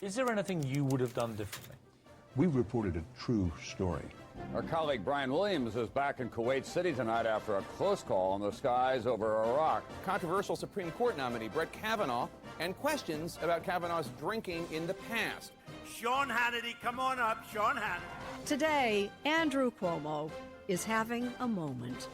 Is there anything you would have done differently? We reported a true story. Our colleague Brian Williams is back in Kuwait City tonight after a close call in the skies over Iraq. Controversial Supreme Court nominee Brett Kavanaugh and questions about Kavanaugh's drinking in the past. Sean Hannity, come on up, Sean Hannity. Today, Andrew Cuomo is having a moment.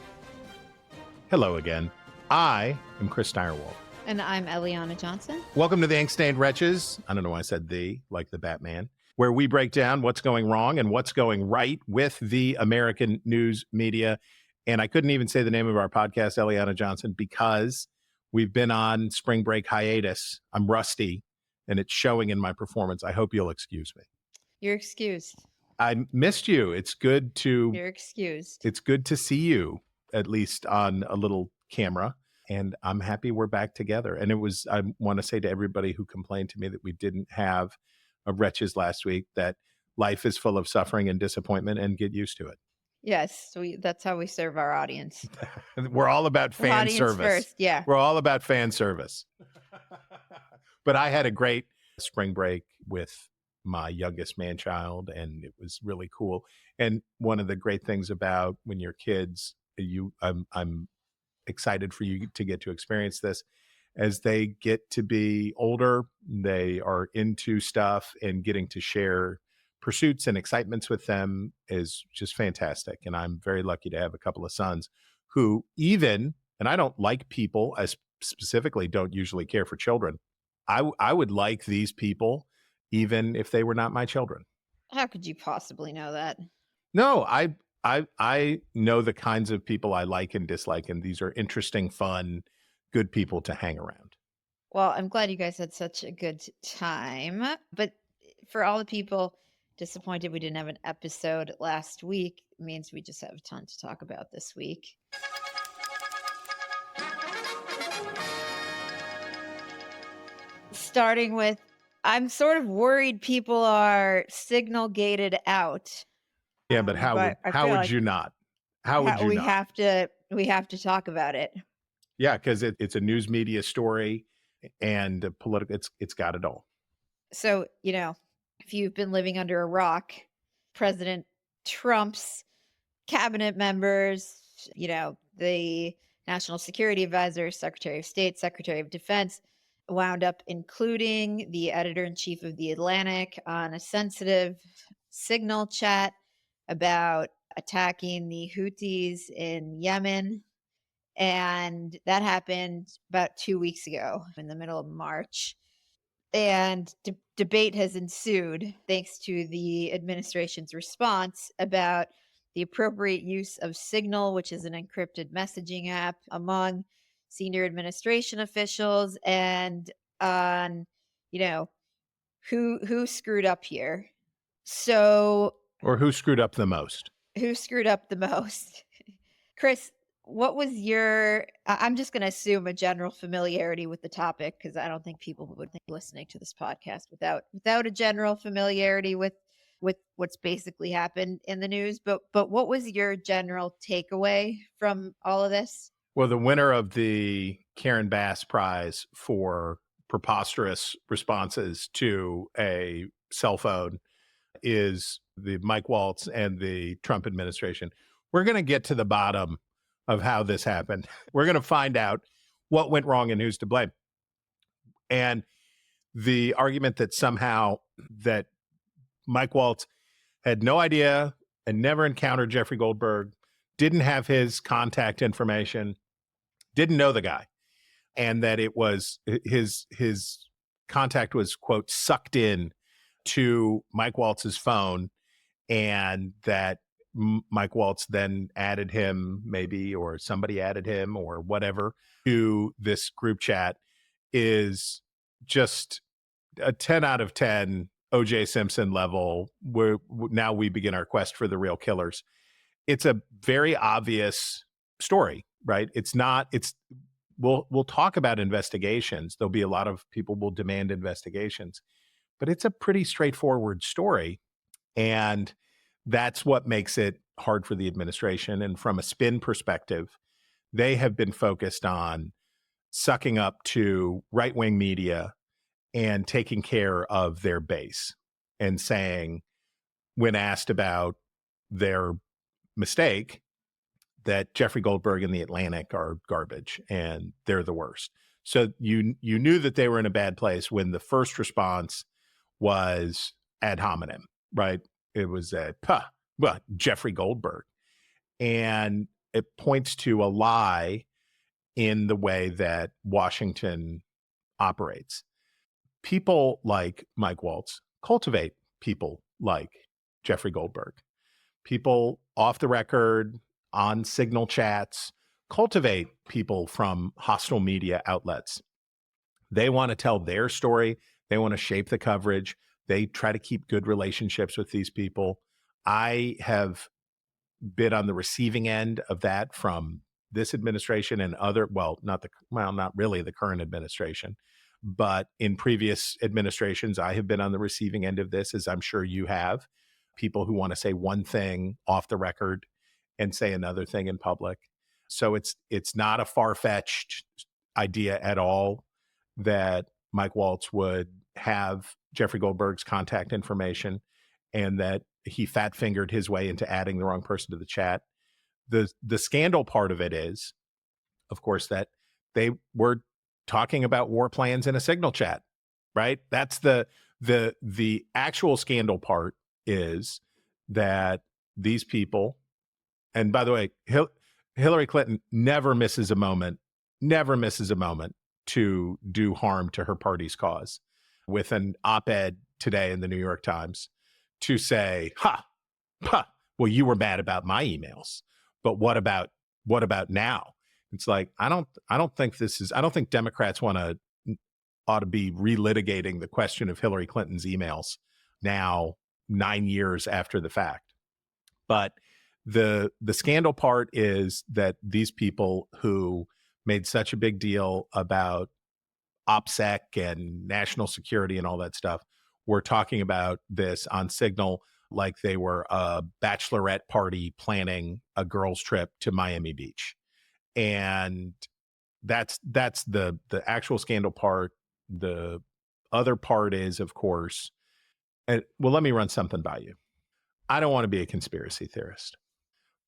Hello again. I am Chris Steyerwalt. And I'm Eliana Johnson. Welcome to the Ink-Stained Wretches. I don't know why I said the, like the Batman, where we break down what's going wrong and what's going right with the American news media. And I couldn't even say the name of our podcast, Eliana Johnson, because we've been on spring break hiatus. I'm rusty, and it's showing in my performance. I hope you'll excuse me. You're excused. I missed you. It's good to... You're excused. It's good to see you, at least on a little camera. And I'm happy we're back together. And I want to say to everybody who complained to me that we didn't have a Wretches last week, that life is full of suffering and disappointment, and get used to it. Yes, that's how we serve our audience. We're all about fan audience service. First, yeah. We're all about fan service. But I had a great spring break with my youngest man-child, and it was really cool. And one of the great things about when you're kids, I'm excited for you to get to experience this. As they get to be older, they are into stuff, and getting to share pursuits and excitements with them is just fantastic. And I'm very lucky to have a couple of sons who and I don't like people, I specifically don't usually care for children. I would like these people even if they were not my children. How could you possibly know that? No, I know the kinds of people I like and dislike, and these are interesting, fun, good people to hang around. Well, I'm glad you guys had such a good time. But for all the people disappointed we didn't have an episode last week, it means we just have a ton to talk about this week. Starting with, I'm sort of worried people are signal-gated out. Yeah, but how would you not? How would you not? We have to talk about it. Yeah, because it's a news media story and political. It's got it all. So, if you've been living under a rock, President Trump's cabinet members, the National Security Advisor, Secretary of State, Secretary of Defense, wound up including the editor-in-chief of The Atlantic on a sensitive Signal chat about attacking the Houthis in Yemen. And that happened about 2 weeks ago in the middle of March. And debate has ensued thanks to the administration's response about the appropriate use of Signal, which is an encrypted messaging app, among senior administration officials, and on, who screwed up here. Or who screwed up the most? Who screwed up the most? Chris, what was I'm just going to assume a general familiarity with the topic, because I don't think people would be listening to this podcast without a general familiarity with what's basically happened in the news. But what was your general takeaway from all of this? Well, the winner of the Karen Bass Prize for preposterous responses to a cell phone is the Mike Waltz and the Trump administration. We're going to get to the bottom of how this happened. We're going to find out what went wrong and who's to blame. And the argument that somehow that Mike Waltz had no idea and never encountered Jeffrey Goldberg, didn't have his contact information, didn't know the guy, and that it was his contact was, quote, sucked in to Mike Waltz's phone, and that Mike Waltz then added him, maybe, or somebody added him or whatever, to this group chat, is just a 10 out of 10 O.J. Simpson level, where now we begin our quest for the real killers. It's a very obvious story, right? We'll talk about investigations. There'll be a lot of people will demand investigations, but it's a pretty straightforward story. And that's what makes it hard for the administration. And from a spin perspective, they have been focused on sucking up to right-wing media and taking care of their base and saying, when asked about their mistake, that Jeffrey Goldberg and the Atlantic are garbage and they're the worst. So you knew that they were in a bad place when the first response was ad hominem, right? It was Jeffrey Goldberg. And it points to a lie in the way that Washington operates. People like Mike Waltz cultivate people like Jeffrey Goldberg. People off the record, on Signal chats, cultivate people from hostile media outlets. They want to tell their story. They want to shape the coverage. They try to keep good relationships with these people. I have been on the receiving end of that from this administration and other, not really the current administration, but in previous administrations, I have been on the receiving end of this, as I'm sure you have. People who want to say one thing off the record and say another thing in public. So it's not a far-fetched idea at all that Mike Waltz would have Jeffrey Goldberg's contact information and that he fat-fingered his way into adding the wrong person to the chat. The scandal part of it is, of course, that they were talking about war plans in a Signal chat, right? That's the actual scandal part, is that these people, and by the way, Hillary Clinton never misses a moment to do harm to her party's cause, with an op-ed today in the New York Times to say, well, you were mad about my emails, but what about now? It's like, I don't think Democrats ought to be relitigating the question of Hillary Clinton's emails now, 9 years after the fact. But the scandal part is that these people who made such a big deal about OPSEC and national security and all that stuff were talking about this on Signal like they were a bachelorette party planning a girls' trip to Miami Beach. And that's the actual scandal part. The other part is, of course, let me run something by you. I don't want to be a conspiracy theorist,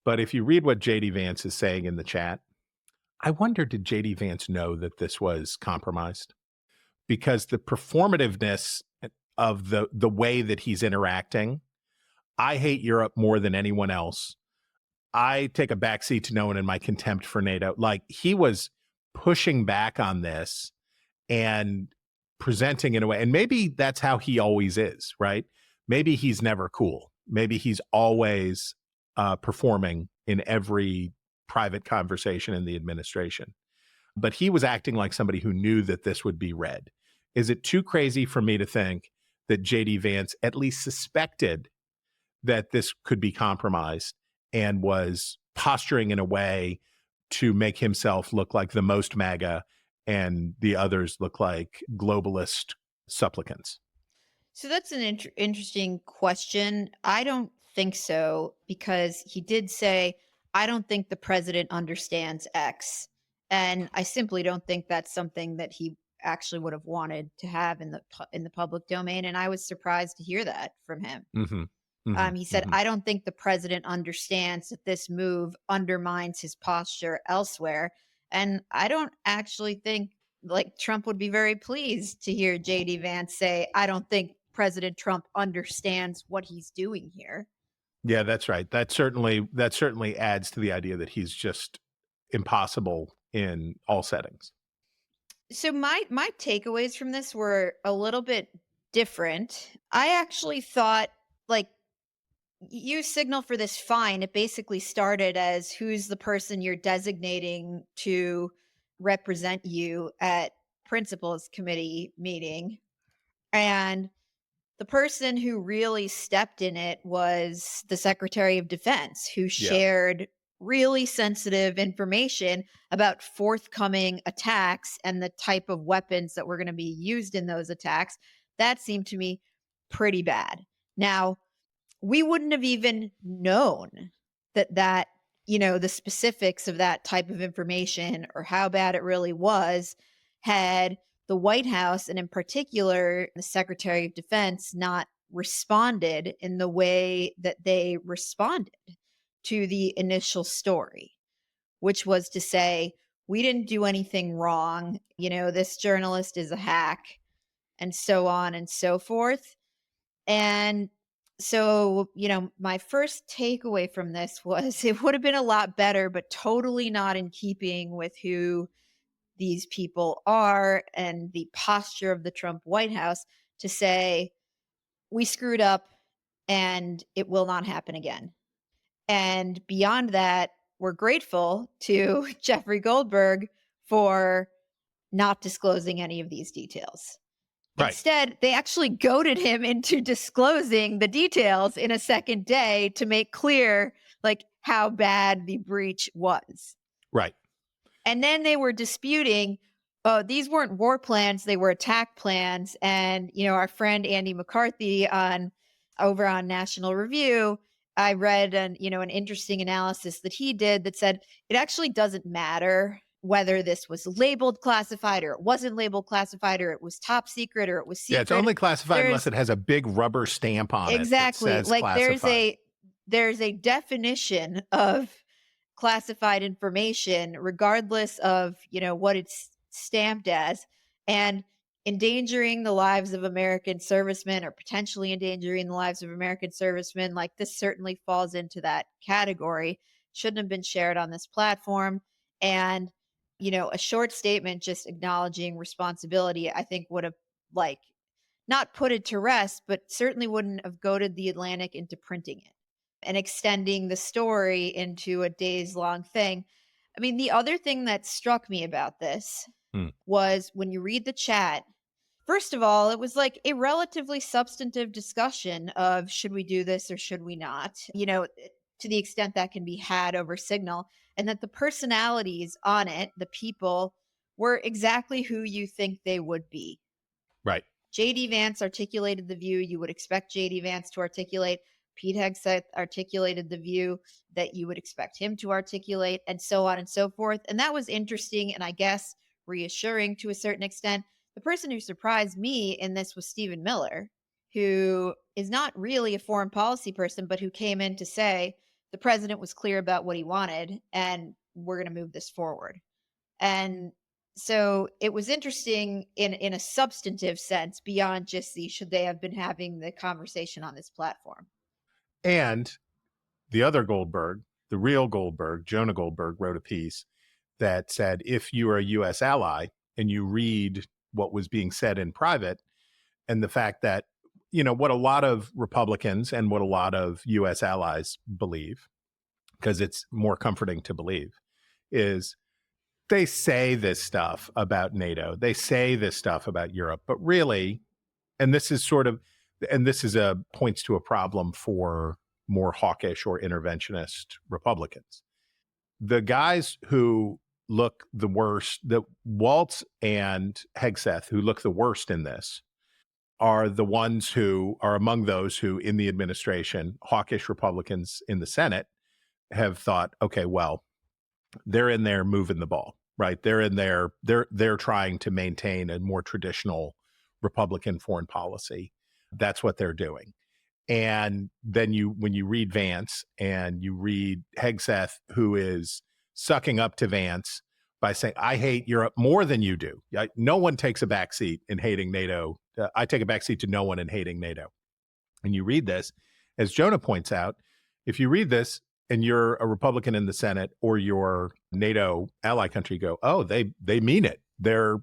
but if you read what J.D. Vance is saying in the chat, I wonder, did J.D. Vance know that this was compromised? Because the performativeness of the way that he's interacting, I hate Europe more than anyone else. I take a backseat to no one in my contempt for NATO. Like, he was pushing back on this and presenting in a way, and maybe that's how he always is, right? Maybe he's never cool. Maybe he's always performing in every private conversation in the administration. But he was acting like somebody who knew that this would be read. Is it too crazy for me to think that J.D. Vance at least suspected that this could be compromised and was posturing in a way to make himself look like the most MAGA and the others look like globalist supplicants? So that's an interesting question. I don't think so, because he did say, I don't think the president understands X. And I simply don't think that's something that he actually would have wanted to have in the public domain. And I was surprised to hear that from him. He said, I don't think the president understands that this move undermines his posture elsewhere. And I don't actually think, like, Trump would be very pleased to hear J.D. Vance say, I don't think President Trump understands what he's doing here. Yeah, that's right. That certainly adds to the idea that he's just impossible in all settings. So my takeaways from this were a little bit different. I actually thought, like, use Signal for this fine. It basically started as, who's the person you're designating to represent you at principals committee meeting. And the person who really stepped in it was the Secretary of Defense, who shared really sensitive information about forthcoming attacks and the type of weapons that were going to be used in those attacks. That seemed to me pretty bad. Now, we wouldn't have even known that the specifics of that type of information or how bad it really was had the White House, and in particular, the Secretary of Defense, not responded in the way that they responded to the initial story, which was to say, we didn't do anything wrong. This journalist is a hack, and so on and so forth. And so, my first takeaway from this was it would have been a lot better, but totally not in keeping with who these people are and the posture of the Trump White House to say, we screwed up and it will not happen again. And beyond that, we're grateful to Jeffrey Goldberg for not disclosing any of these details. Right. Instead, they actually goaded him into disclosing the details in a second day to make clear how bad the breach was. Right. And then they were disputing, these weren't war plans, they were attack plans. And, our friend Andy McCarthy over on National Review, I read an interesting analysis that he did that said it actually doesn't matter whether this was labeled classified or it wasn't labeled classified or it was top secret or it was secret. Yeah, it's only classified unless it has a big rubber stamp on exactly. it. Exactly. Classified. There's a definition of classified information regardless of, what it's stamped as, and endangering the lives of American servicemen or potentially endangering the lives of American servicemen, this certainly falls into that category. Shouldn't have been shared on this platform. And a short statement just acknowledging responsibility, I think would have not put it to rest, but certainly wouldn't have goaded the Atlantic into printing it and extending the story into a days-long thing. I mean, the other thing that struck me about this was when you read the chat, first of all, it was a relatively substantive discussion of should we do this or should we not, to the extent that can be had over Signal, and that the personalities on it, the people, were exactly who you think they would be. Right. J.D. Vance articulated the view you would expect J.D. Vance to articulate. Pete Hegseth articulated the view that you would expect him to articulate, and so on and so forth. And that was interesting and I guess reassuring to a certain extent. The person who surprised me in this was Stephen Miller, who is not really a foreign policy person, but who came in to say the president was clear about what he wanted and we're going to move this forward. And so it was interesting in a substantive sense beyond just should they have been having the conversation on this platform. And the other Goldberg, the real Goldberg, Jonah Goldberg, wrote a piece that said, if you are a U.S. ally and you read what was being said in private and the fact that, what a lot of Republicans and what a lot of U.S. allies believe, because it's more comforting to believe, is they say this stuff about NATO. They say this stuff about Europe, but really, and this is points to a problem for more hawkish or interventionist Republicans. The guys who look the worst, the Waltz and Hegseth, who look the worst in this, are the ones who are among those who in the administration, hawkish Republicans in the Senate, have thought, okay, well, they're in there moving the ball, right? They're in there, they're trying to maintain a more traditional Republican foreign policy. That's what they're doing. And then when you read Vance and you read Hegseth, who is sucking up to Vance by saying, I hate Europe more than you do. No one takes a backseat in hating NATO. I take a backseat to no one in hating NATO. And you read this, as Jonah points out, if you read this and you're a Republican in the Senate or your NATO ally country, go, oh, they mean it. They're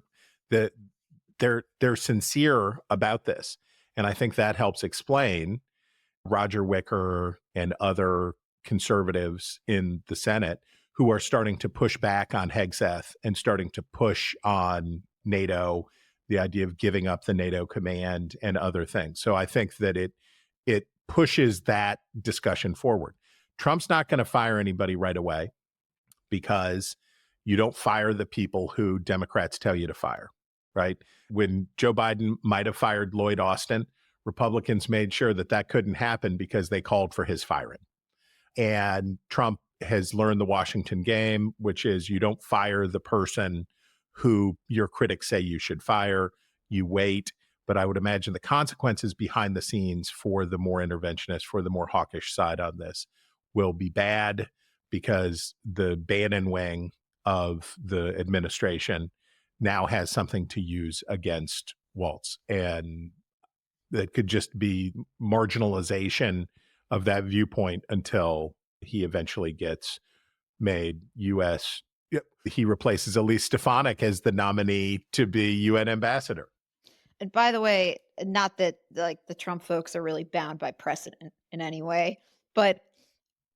sincere about this. And I think that helps explain Roger Wicker and other conservatives in the Senate who are starting to push back on Hegseth and starting to push on NATO, the idea of giving up the NATO command and other things. So I think that it pushes that discussion forward. Trump's not going to fire anybody right away because you don't fire the people who Democrats tell you to fire, right? When Joe Biden might have fired Lloyd Austin, Republicans made sure that couldn't happen because they called for his firing. And Trump has learned the Washington game, which is you don't fire the person who your critics say you should fire. You wait. But I would imagine the consequences behind the scenes for the more interventionist, for the more hawkish side on this will be bad, because the Bannon wing of the administration now has something to use against Waltz. And that could just be marginalization of that viewpoint until he eventually gets made U.S. He replaces Elise Stefanik as the nominee to be UN ambassador. And by the way, not that like the Trump folks are really bound by precedent in any way, but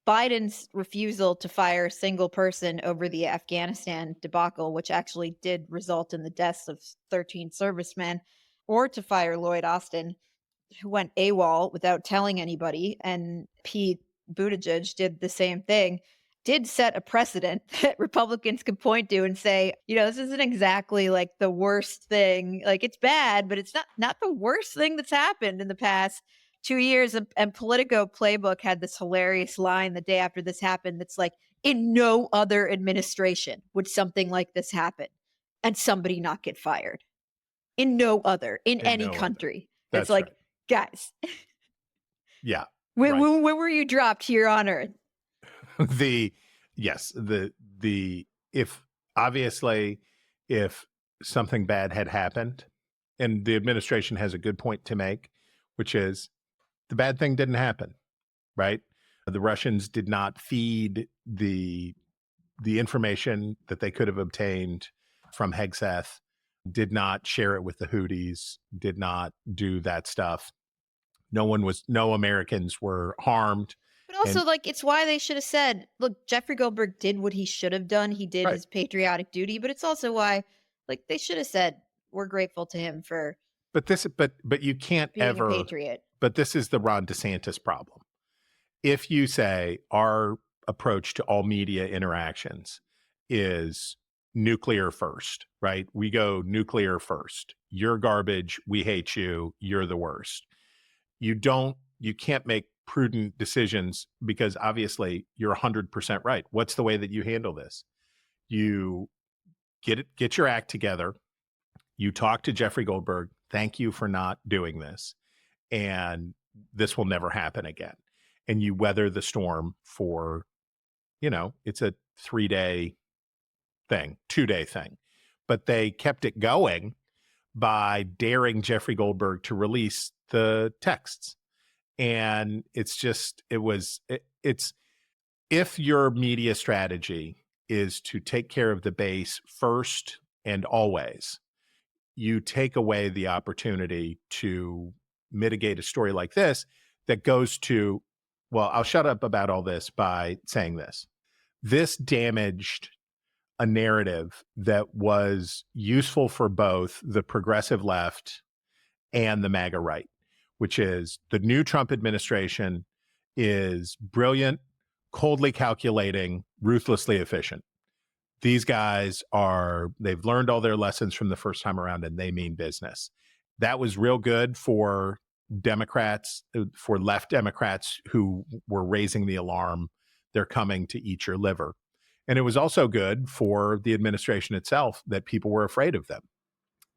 Biden's refusal to fire a single person over the Afghanistan debacle, which actually did result in the deaths of 13 servicemen, or to fire Lloyd Austin, who went AWOL without telling anybody, and Pete Buttigieg did the same thing, did set a precedent that Republicans could point to and say, this isn't exactly like the worst thing. Like, it's bad, but it's not the worst thing that's happened in the past 2 years. And Politico Playbook had this hilarious line the day after this happened that's like, in no other administration would something like this happen and somebody not get fired. In no other, in any country. It's like, right. Guys. Yeah. When were you dropped here on Earth? If something bad had happened, and the administration has a good point to make, which is the bad thing didn't happen, right? The Russians did not feed the information that they could have obtained from Hegseth, did not share it with the Houthis, did not do that stuff. No Americans were harmed. But also, it's why they should have said, look, Jeffrey Goldberg did what he should have done. He did his patriotic duty, but it's also why, they should have said, we're grateful to him for but you can't being ever, a patriot. But this is the Ron DeSantis problem. If you say our approach to all media interactions is nuclear first, right? We go nuclear first. You're garbage. We hate you. You're the worst. You can't make prudent decisions, because obviously you're 100% right. What's the way that you handle this? You get your act together. You talk to Jeffrey Goldberg. Thank you for not doing this. And this will never happen again. And you weather the storm for, it's a 3-day thing, 2-day thing. But they kept it going by daring Jeffrey Goldberg to release the texts. And it's if your media strategy is to take care of the base first and always, you take away the opportunity to mitigate a story like this that goes to, well, I'll shut up about all this by saying this. This damaged a narrative that was useful for both the progressive left and the MAGA right, which is the new Trump administration is brilliant, coldly calculating, ruthlessly efficient. These guys they've learned all their lessons from the first time around, and they mean business. That was real good for Democrats, for left Democrats who were raising the alarm. They're coming to eat your liver. And it was also good for the administration itself that people were afraid of them.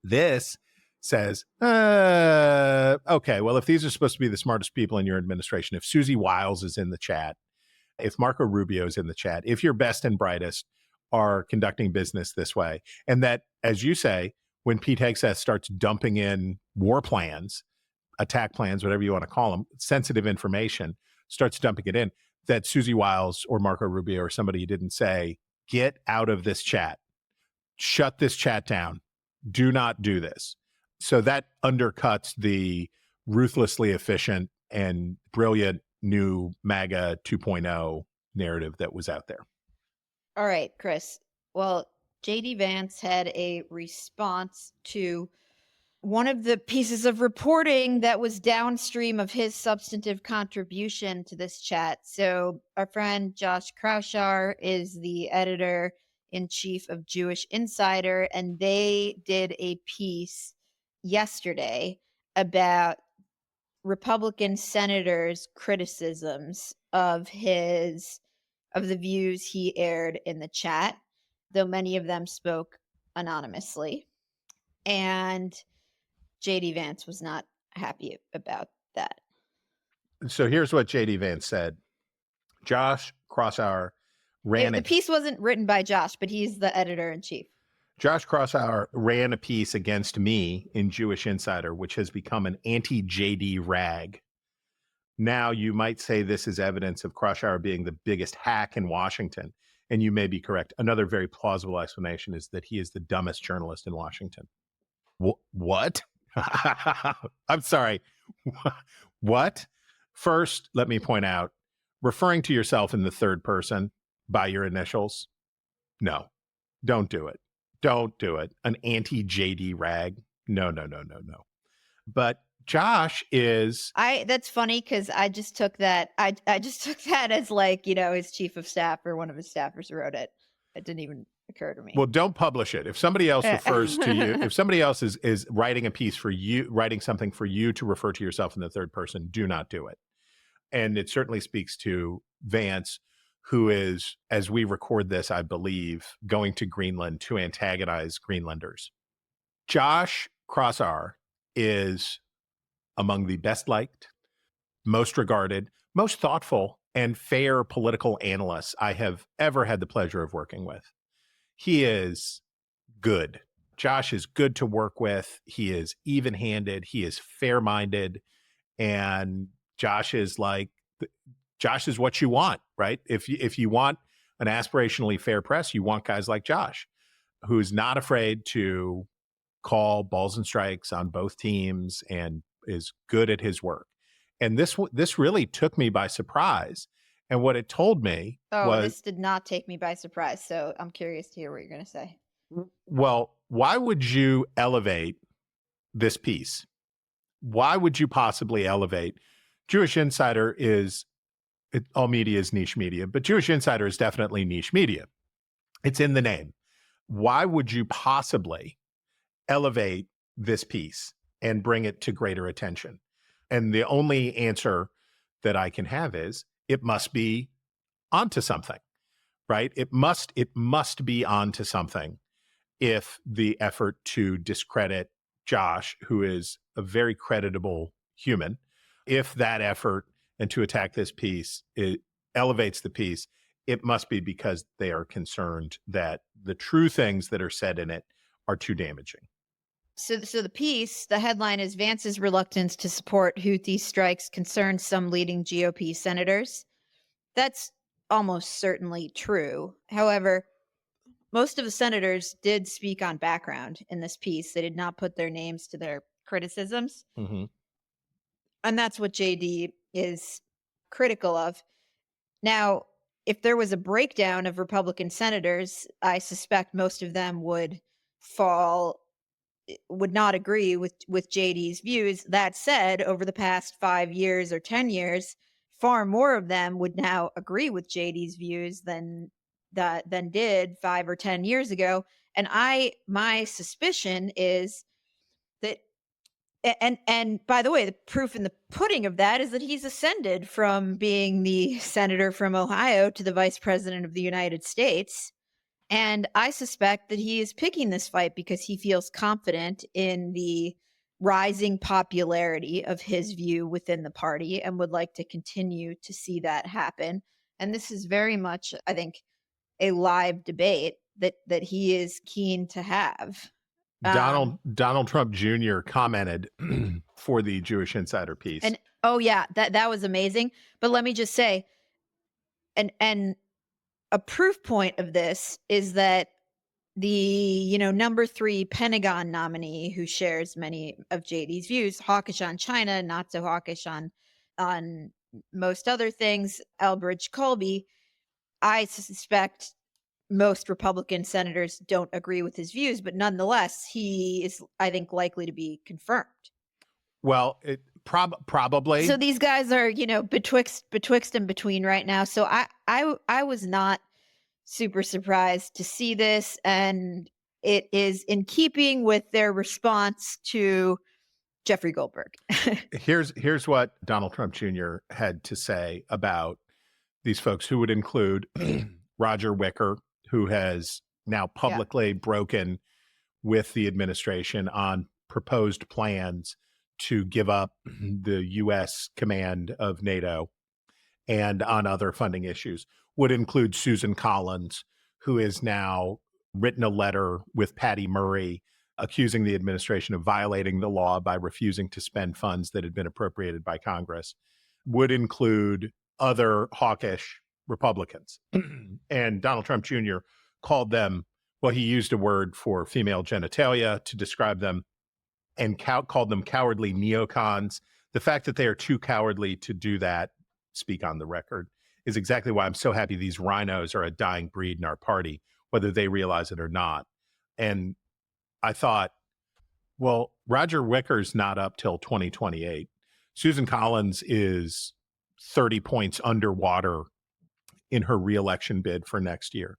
This says, okay, well, if these are supposed to be the smartest people in your administration, if Susie Wiles is in the chat, if Marco Rubio is in the chat, if your best and brightest are conducting business this way, and that, as you say, when Pete Hegseth starts dumping in war plans, attack plans, whatever you want to call them, sensitive information, starts dumping it in, that Susie Wiles or Marco Rubio or somebody didn't say, get out of this chat, shut this chat down, do not do this. So that undercuts the ruthlessly efficient and brilliant new MAGA 2.0 narrative that was out there. All right, Chris. Well, J.D. Vance had a response to one of the pieces of reporting that was downstream of his substantive contribution to this chat. So our friend Josh Kraushar is the editor-in-chief of Jewish Insider, and they did a piece yesterday about Republican senators' criticisms of the views he aired in the chat, though many of them spoke anonymously. And JD Vance was not happy about that. So here's what JD Vance said. Josh Crosshour ran The piece wasn't written by Josh, but he's the editor-in-chief. Josh Crosshour ran a piece against me in Jewish Insider, which has become an anti-JD rag. Now, you might say this is evidence of Crosshour being the biggest hack in Washington, and you may be correct. Another very plausible explanation is that he is the dumbest journalist in Washington. What? I'm sorry. What? First, let me point out, referring to yourself in the third person by your initials, no, don't do it. Don't do it. An anti-JD rag. No. But Josh is... That's funny because I just took that. I just took that as like, his chief of staff or one of his staffers wrote it. It didn't even occur to me. Well, don't publish it. If somebody else refers to you, if somebody else is writing a piece for you, writing something for you to refer to yourself in the third person, do not do it. And it certainly speaks to Vance, who is, as we record this, I believe, going to Greenland to antagonize Greenlanders. Josh Crosshour is among the best liked, most regarded, most thoughtful, and fair political analysts I have ever had the pleasure of working with. He is good. Josh is good to work with. He is even-handed. He is fair-minded. And Josh is what you want, right? If you want an aspirationally fair press, you want guys like Josh, who's not afraid to call balls and strikes on both teams and is good at his work. And this really took me by surprise. And what it told me was... this did not take me by surprise. So I'm curious to hear what you're going to say. Well, why would you elevate this piece? Why would you possibly elevate? Jewish Insider all media is niche media, but Jewish Insider is definitely niche media. It's in the name. Why would you possibly elevate this piece and bring it to greater attention? And the only answer that I can have is it must be onto something, right? It must be onto something if the effort to discredit Josh, who is a very creditable human, if that effort and to attack this piece, it elevates the piece, it must be because they are concerned that the true things that are said in it are too damaging. So the piece, the headline is Vance's reluctance to support Houthi strikes concerns some leading GOP senators. That's almost certainly true. However, most of the senators did speak on background in this piece. They did not put their names to their criticisms. Mm-hmm. And that's what JD is critical of. Now, if there was a breakdown of Republican senators, I suspect most of them would not agree with JD's views. That said, over the past 5 years or 10 years, far more of them would now agree with JD's views than did 5 or 10 years ago. And my suspicion is that, and by the way, the proof in the pudding of that is that he's ascended from being the senator from Ohio to the vice president of the United States. And I suspect that he is picking this fight because he feels confident in the rising popularity of his view within the party and would like to continue to see that happen. And this is very much, I think, a live debate that he is keen to have. Donald Trump Jr. commented for the Jewish Insider piece. And oh yeah, that was amazing. But let me just say, and a proof point of this is that the number 3 Pentagon nominee, who shares many of JD's views, hawkish on China, not so hawkish on most other things, Elbridge Colby, I suspect most Republican senators don't agree with his views, but nonetheless, he is, I think, likely to be confirmed. Well, it probably. So these guys are, betwixt and between right now. So I was not super surprised to see this, and it is in keeping with their response to Jeffrey Goldberg. Here's what Donald Trump Jr. had to say about these folks, who would include Roger Wicker, who has now publicly broken with the administration on proposed plans to give up the U.S. command of NATO and on other funding issues would include Susan Collins, who has now written a letter with Patty Murray accusing the administration of violating the law by refusing to spend funds that had been appropriated by Congress, would include other hawkish Republicans. And Donald Trump Jr. called them, well, he used a word for female genitalia to describe them and called them cowardly neocons. The fact that they are too cowardly to do that, speak on the record, is exactly why I'm so happy these rhinos are a dying breed in our party, whether they realize it or not. And I thought, well, Roger Wicker's not up till 2028. Susan Collins is 30 points underwater in her reelection bid for next year.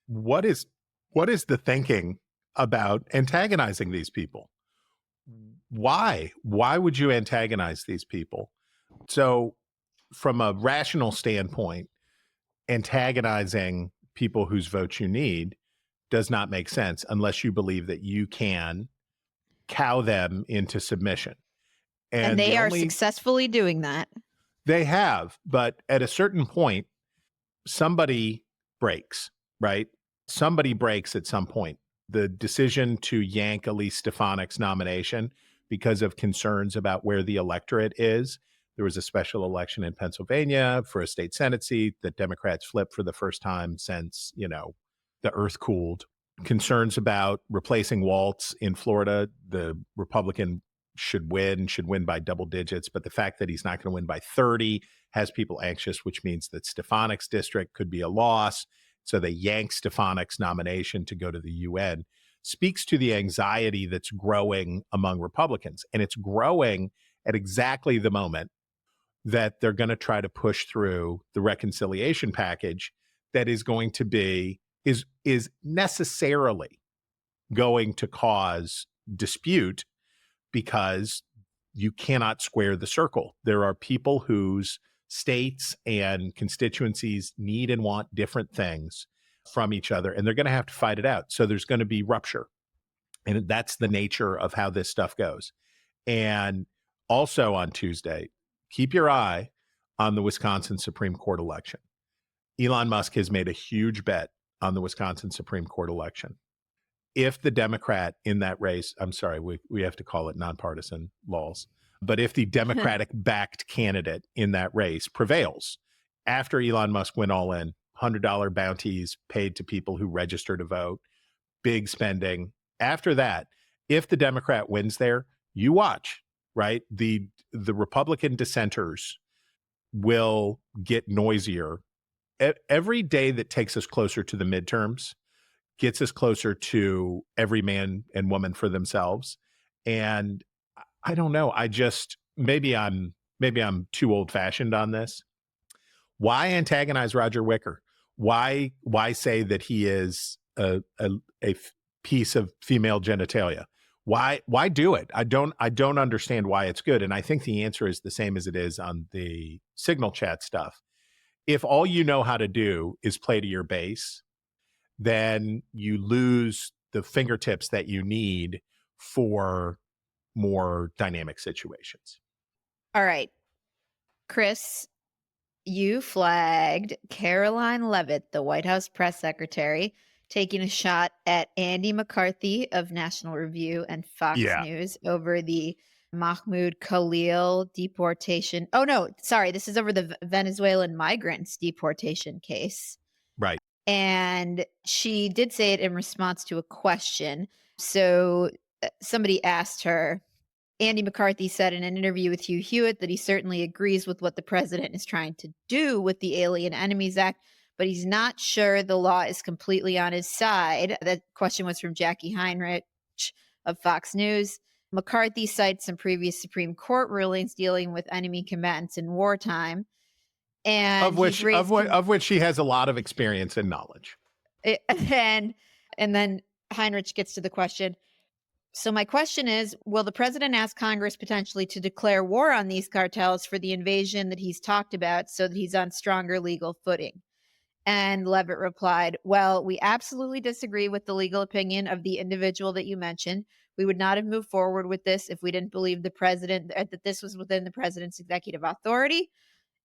What is the thinking about antagonizing these people? Why would you antagonize these people? So from a rational standpoint, antagonizing people whose votes you need does not make sense unless you believe that you can cow them into submission. And they are successfully doing that. They have, but at a certain point, somebody breaks, right? Somebody breaks at some point. The decision to yank Elise Stefanik's nomination because of concerns about where the electorate is. There was a special election in Pennsylvania for a state Senate seat that Democrats flipped for the first time since, the earth cooled. Concerns about replacing Waltz in Florida. The Republican should win by double digits, but the fact that he's not going to win by 30 has people anxious, which means that Stefanik's district could be a loss. So they yank Stefanik's nomination to go to the UN. Speaks to the anxiety that's growing among Republicans. And it's growing at exactly the moment that they're going to try to push through the reconciliation package that is going to be, is necessarily going to cause dispute because you cannot square the circle. There are people whose states and constituencies need and want different things from each other, and they're going to have to fight it out. So there's going to be rupture. And that's the nature of how this stuff goes. And also on Tuesday, keep your eye on the Wisconsin Supreme Court election. Elon Musk has made a huge bet on the Wisconsin Supreme Court election. If the Democrat in that race, I'm sorry, we have to call it nonpartisan laws, but if the Democratic-backed candidate in that race prevails, after Elon Musk went all in, $100 bounties paid to people who register to vote, big spending. After that, if the Democrat wins there, you watch, right? The Republican dissenters will get noisier. Every day that takes us closer to the midterms gets us closer to every man and woman for themselves. And I don't know. Maybe I'm too old fashioned on this. Why antagonize Roger Wicker? Why say that he is a piece of female genitalia? Why do it? I don't understand why it's good. And I think the answer is the same as it is on the Signal chat stuff. If all you know how to do is play to your base, then you lose the fingertips that you need for more dynamic situations. All right. Chris, you flagged Karoline Leavitt, the White House press secretary, taking a shot at Andy McCarthy of National Review and Fox News over the Mahmoud Khalil deportation. Oh, no, sorry. This is over the Venezuelan migrants deportation case. Right. And she did say it in response to a question. So somebody asked her, Andy McCarthy said in an interview with Hugh Hewitt that he certainly agrees with what the president is trying to do with the Alien Enemies Act, but he's not sure the law is completely on his side. That question was from Jackie Heinrich of Fox News. McCarthy cites some previous Supreme Court rulings dealing with enemy combatants in wartime. And of which she has a lot of experience and knowledge. And then Heinrich gets to the question. So my question is, will the president ask Congress potentially to declare war on these cartels for the invasion that he's talked about so that he's on stronger legal footing? And Leavitt replied, well, we absolutely disagree with the legal opinion of the individual that you mentioned. We would not have moved forward with this if we didn't believe the president, that this was within the president's executive authority,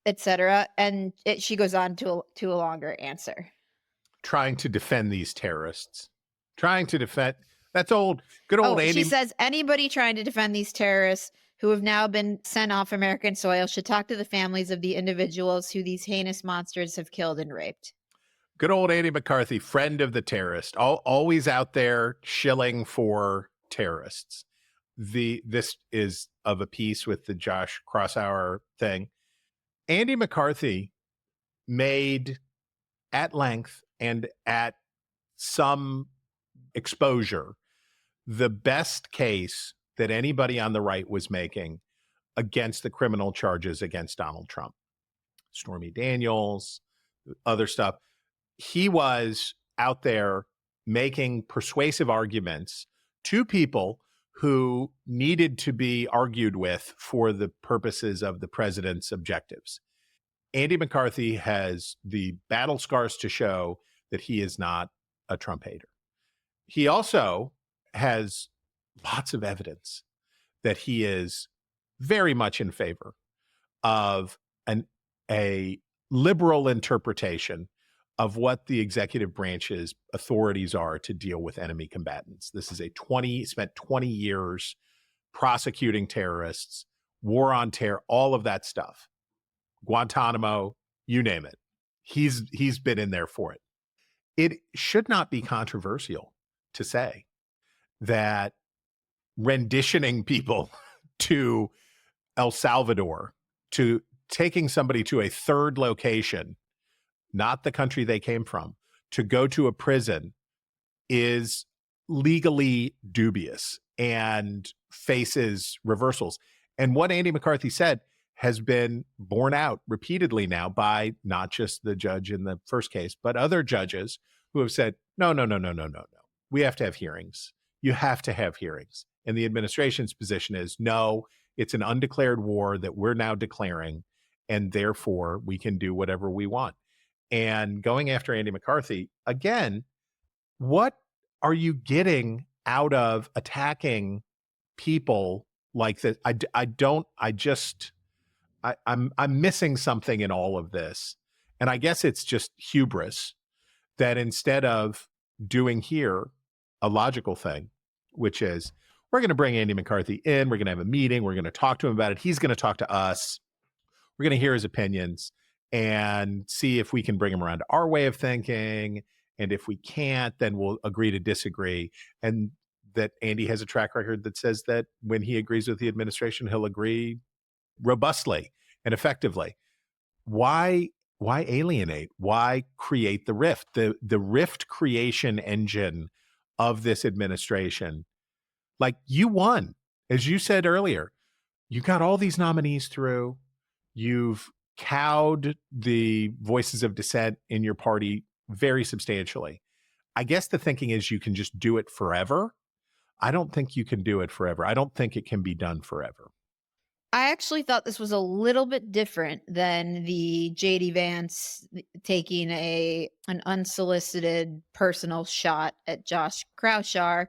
etc. And she goes on to a longer answer. Trying to defend these terrorists. Trying to defend. That's old. Good old Andy. She says anybody trying to defend these terrorists who have now been sent off American soil should talk to the families of the individuals who these heinous monsters have killed and raped. Good old Andy McCarthy, friend of the terrorist, always out there shilling for terrorists. This is of a piece with the Josh Crosshour thing. Andy McCarthy made at length and at some exposure the best case that anybody on the right was making against the criminal charges against Donald Trump. Stormy Daniels, other stuff. He was out there making persuasive arguments to people who needed to be argued with for the purposes of the president's objectives. Andy McCarthy has the battle scars to show that he is not a Trump hater. He also has lots of evidence that he is very much in favor of a liberal interpretation of what the executive branch's authorities are to deal with enemy combatants. This is spent 20 years prosecuting terrorists, war on terror, all of that stuff. Guantanamo, you name it. He's been in there for it. It should not be controversial to say that renditioning people to El Salvador, to taking somebody to a third location, not the country they came from, to go to a prison is legally dubious and faces reversals. And what Andy McCarthy said has been borne out repeatedly now by not just the judge in the first case, but other judges who have said, no. We have to have hearings. You have to have hearings. And the administration's position is, no, it's an undeclared war that we're now declaring, and therefore we can do whatever we want. And going after Andy McCarthy, again, what are you getting out of attacking people like this? I'm missing something in all of this. And I guess it's just hubris that instead of doing here a logical thing, which is we're going to bring Andy McCarthy in, we're going to have a meeting, we're going to talk to him about it, he's going to talk to us, we're going to hear his opinions and see if we can bring him around to our way of thinking. And if we can't, then we'll agree to disagree. And that Andy has a track record that says that when he agrees with the administration, he'll agree robustly and effectively. Why alienate? Why create the rift? The rift creation engine of this administration. Like, you won. As you said earlier, you got all these nominees through. You've cowed the voices of dissent in your party very substantially. I guess the thinking is you can just do it forever. I don't think you can do it forever. I don't think it can be done forever. I actually thought this was a little bit different than the JD Vance taking an unsolicited personal shot at Josh Croushour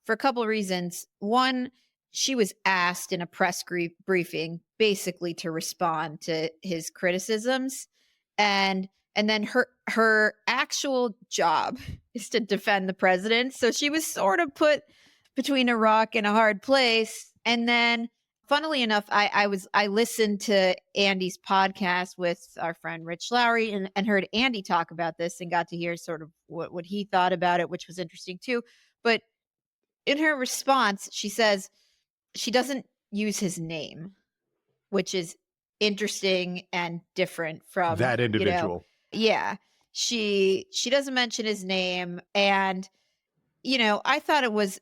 for a couple of reasons. One, she was asked in a press briefing basically to respond to his criticisms, and then her actual job is to defend the president. So she was sort of put between a rock and a hard place. And then, funnily enough, I listened to Andy's podcast with our friend Rich Lowry and heard Andy talk about this and got to hear sort of what he thought about it, which was interesting too. But in her response, she says she doesn't use his name, which is interesting and different from that individual. Yeah. She doesn't mention his name. And, I thought it was,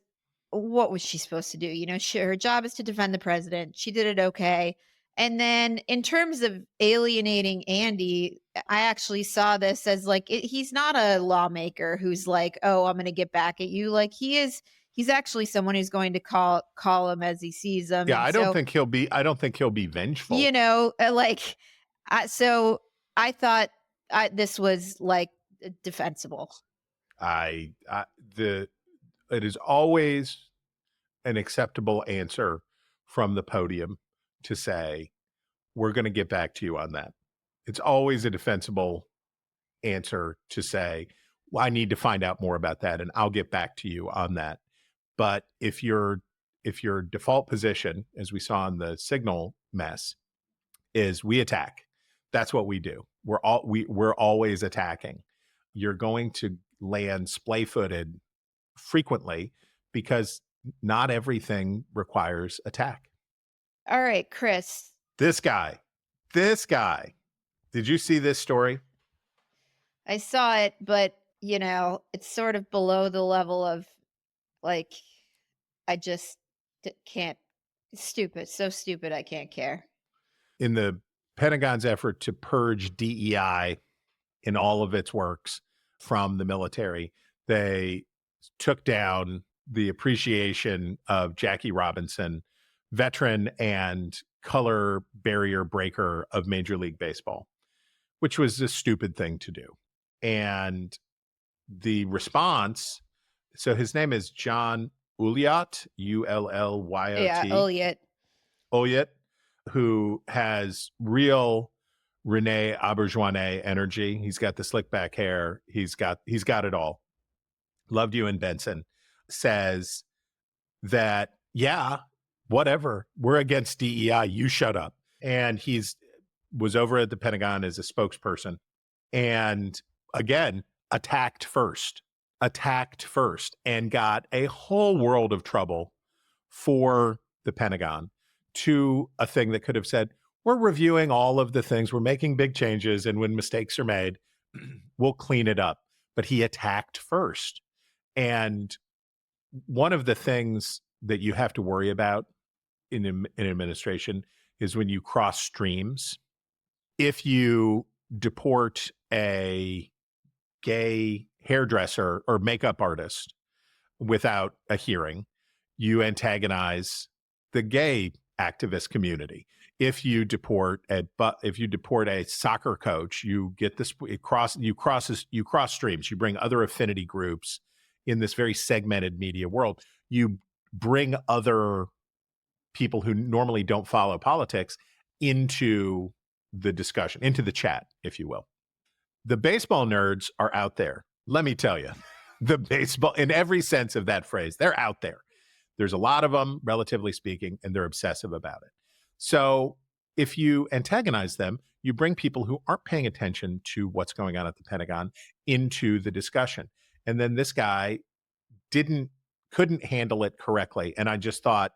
what was she supposed to do? Her job is to defend the president. She did it okay. And then in terms of alienating Andy, I actually saw this as like, he's not a lawmaker who's like, oh, I'm going to get back at you. Like, he's actually someone who's going to call him as he sees him. Yeah, and I don't think he'll be vengeful. so I thought this was like defensible. It is always an acceptable answer from the podium to say, we're going to get back to you on that. It's always a defensible answer to say, well, I need to find out more about that and I'll get back to you on that. But if your default position, as we saw in the Signal mess, is we attack, that's what we do. We're always attacking. You're going to land splay-footed frequently because not everything requires attack. All right, Chris. This guy. Did you see this story? I saw it, but it's sort of below the level of like, I just can't. It's stupid. So stupid. I can't care. In the Pentagon's effort to purge DEI in all of its works from the military, they took down the appreciation of Jackie Robinson, veteran and color barrier breaker of Major League Baseball, which was a stupid thing to do. And the response, so his name is John Ullyott, Ullyot. Yeah, Ullyott, who has real Rene Auberjonois energy. He's got the slick back hair. He's got it all. Loved you and Benson says that, yeah, whatever. We're against DEI. You shut up. And was over at the Pentagon as a spokesperson. And again, attacked first and got a whole world of trouble for the Pentagon to a thing that could have said, we're reviewing all of the things, we're making big changes, and when mistakes are made, we'll clean it up. But he attacked first. And one of the things that you have to worry about in administration is when you cross streams. If you deport a gay hairdresser or makeup artist without a hearing, you antagonize the gay activist community. If you deport a soccer coach, you get this you cross streams. You bring other affinity groups in this very segmented media world. You bring other people who normally don't follow politics into the discussion, into the chat, if you will. The baseball nerds are out there. Let me tell you, the baseball, in every sense of that phrase, they're out there. There's a lot of them, relatively speaking, and they're obsessive about it. So if you antagonize them, you bring people who aren't paying attention to what's going on at the Pentagon into the discussion. And then this guy couldn't handle it correctly. And I just thought,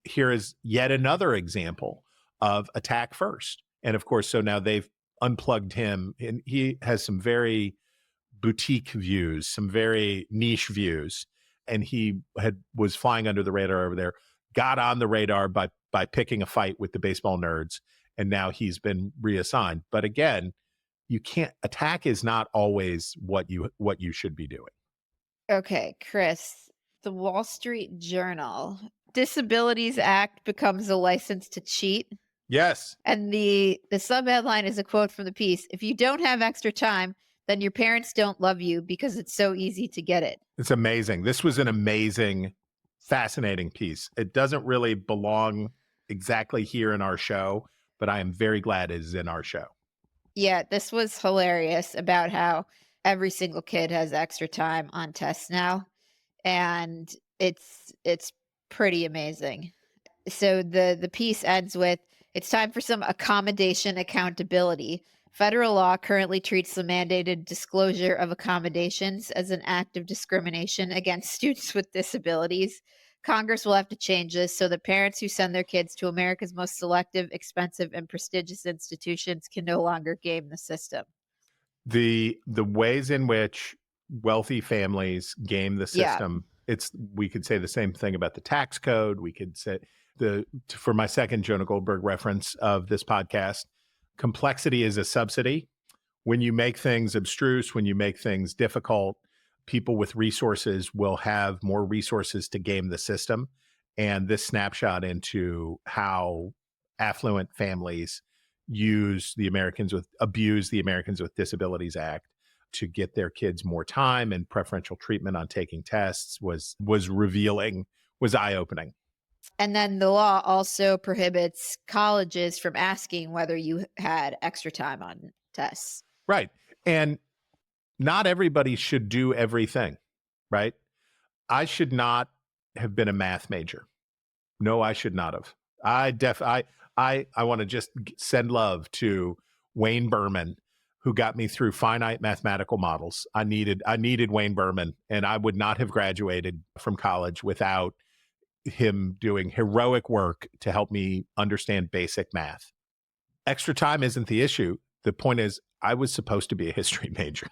here is yet another example of attack first. And of course, so now they've unplugged him, and he has some very boutique views, some very niche views. And he was flying under the radar over there, got on the radar by picking a fight with the baseball nerds, and now he's been reassigned. But again, attack is not always what you should be doing. Okay, Chris, the Wall Street Journal, Disabilities Act becomes a license to cheat. Yes. And the subheadline is a quote from the piece. If you don't have extra time, then your parents don't love you because it's so easy to get it. It's amazing. This was an amazing, fascinating piece. It doesn't really belong exactly here in our show, but I am very glad it is in our show. Yeah, this was hilarious about how every single kid has extra time on tests now. And it's pretty amazing. So the piece ends with, it's time for some accommodation accountability. Federal law currently treats the mandated disclosure of accommodations as an act of discrimination against students with disabilities. Congress will have to change this so that parents who send their kids to America's most selective, expensive, and prestigious institutions can no longer game the system. The ways in which wealthy families game the system, we could say the same thing about the tax code. We could say for my second Jonah Goldberg reference of this podcast, complexity is a subsidy. When you make things abstruse, when you make things difficult, people with resources will have more resources to game the system. And this snapshot into how affluent families abuse the Americans with Disabilities Act to get their kids more time and preferential treatment on taking tests was revealing, was eye-opening. And then the law also prohibits colleges from asking whether you had extra time on tests. Right. And not everybody should do everything, right? I should not have been a math major. No, I should not have. I want to just send love to Wayne Berman, who got me through finite mathematical models. I needed Wayne Berman, and I would not have graduated from college without him doing heroic work to help me understand basic math. Extra time isn't the issue. The point is, I was supposed to be a history major,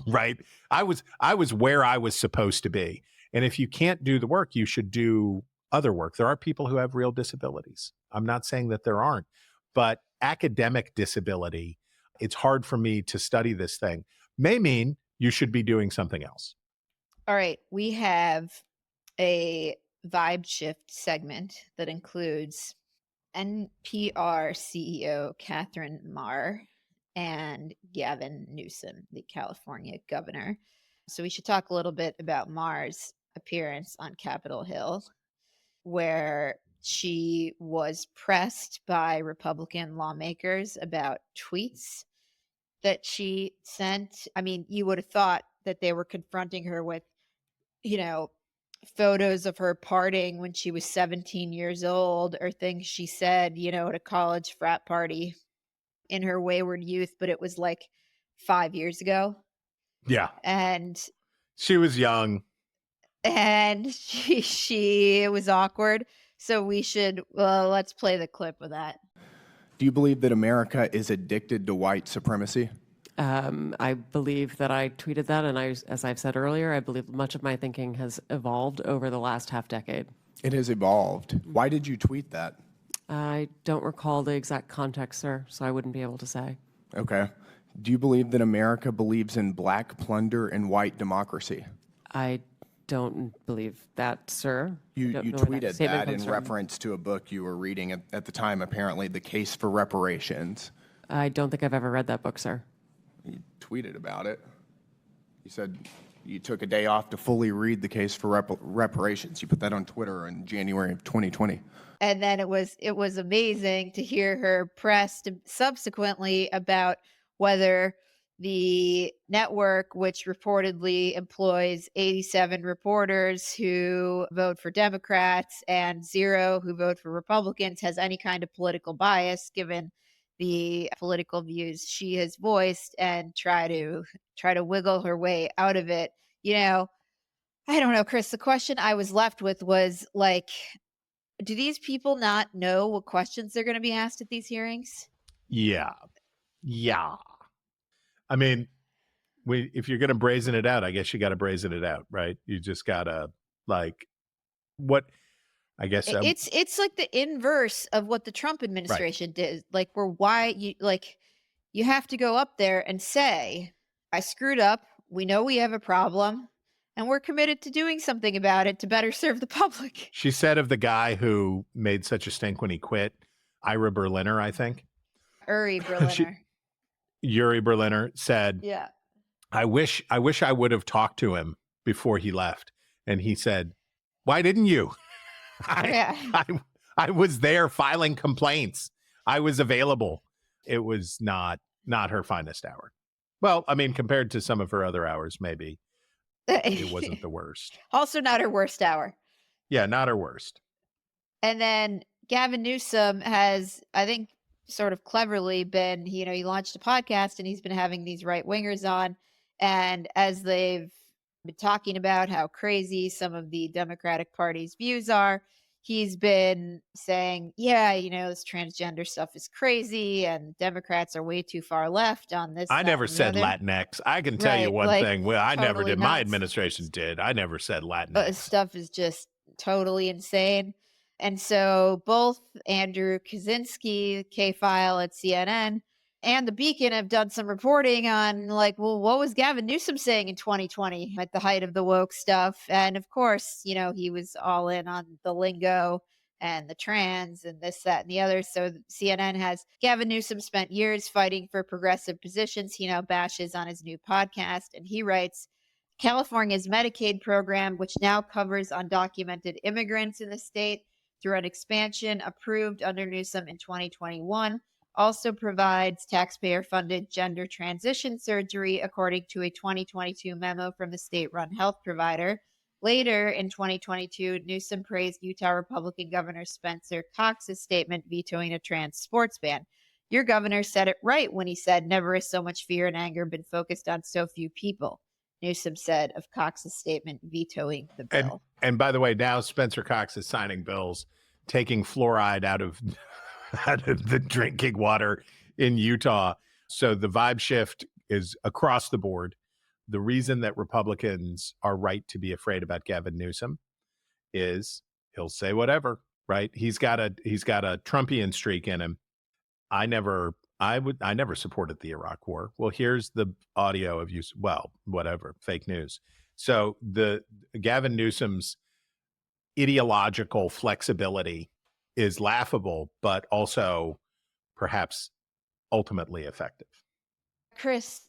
right? I was where I was supposed to be. And if you can't do the work, you should do other work. There are people who have real disabilities. I'm not saying that there aren't, but academic disability, it's hard for me to study this thing, may mean you should be doing something else. All right. We have a vibe shift segment that includes NPR CEO Catherine Maher and Gavin Newsom, the California governor. So we should talk a little bit about Maher's appearance on Capitol Hill, where she was pressed by Republican lawmakers about tweets that she sent. I mean, you would have thought that they were confronting her with, photos of her partying when she was 17 years old, or things she said, at a college frat party in her wayward youth, but it was like 5 years ago. Yeah. And she was young. And it was awkward. So let's play the clip of that. Do you believe that America is addicted to white supremacy? I believe that I tweeted that, and as I've said earlier, I believe much of my thinking has evolved over the last half decade. It has evolved. Why did you tweet that? I don't recall the exact context, sir, so I wouldn't be able to say. Okay. Do you believe that America believes in black plunder and white democracy? I don't believe that, sir. You tweeted that in reference to a book you were reading at the time, apparently, The Case for Reparations. I don't think I've ever read that book, sir. You tweeted about it. You said you took a day off to fully read The Case for Reparations. You put that on Twitter in January of 2020. And then it was amazing to hear her pressed subsequently about whether the network, which reportedly employs 87 reporters who vote for Democrats and 0 who vote for Republicans, has any kind of political bias, given the political views she has voiced, and try to wiggle her way out of it. I don't know, Chris, the question I was left with was like, do these people not know what questions they're going to be asked at these hearings? Yeah. I mean, if you're going to brazen it out, I guess you got to brazen it out, right? You just got to it's like the inverse of what the Trump administration did. Like, you have to go up there and say, I screwed up. We know we have a problem, and we're committed to doing something about it to better serve the public. She said of the guy who made such a stink when he quit, Ira Berliner, I think. Uri Berliner. Yuri Berliner said, yeah, I wish I would have talked to him before he left. And he said, why didn't you? I was there filing complaints. I was available. It was not her finest hour. Well, I mean, compared to some of her other hours, maybe it wasn't the worst. Also not her worst hour. Yeah, not her worst. And then Gavin Newsom has, I think, sort of cleverly been, he launched a podcast and he's been having these right-wingers on. And as they've been talking about how crazy some of the Democratic Party's views are, he's been saying, this transgender stuff is crazy and Democrats are way too far left on this. I never said Latinx. I can tell you one thing. Well, I never did. My administration did. I never said Latinx. But stuff is just totally insane. And so both Andrew Kaczynski, KFile at CNN, and The Beacon have done some reporting on what was Gavin Newsom saying in 2020 at the height of the woke stuff? And of course, he was all in on the lingo and the trans and this, that, and the other. So CNN has Gavin Newsom spent years fighting for progressive positions. He now bashes on his new podcast, and he writes, California's Medicaid program, which now covers undocumented immigrants in the state through an expansion approved under Newsom in 2021, also provides taxpayer-funded gender transition surgery, according to a 2022 memo from the state-run health provider. Later in 2022, Newsom praised Utah Republican Governor Spencer Cox's statement vetoing a trans sports ban. Your governor said it right when he said, never has so much fear and anger been focused on so few people, Newsom said of Cox's statement vetoing the bill. And by the way, now Spencer Cox is signing bills taking fluoride out of the drinking water in Utah. So the vibe shift is across the board. The reason that Republicans are right to be afraid about Gavin Newsom is he'll say whatever, right? He's got a Trumpian streak in him. I never supported the Iraq War. Well, here's the audio of you. Well, whatever, fake news. So the Gavin Newsom's ideological flexibility is laughable, but also perhaps ultimately effective. Chris,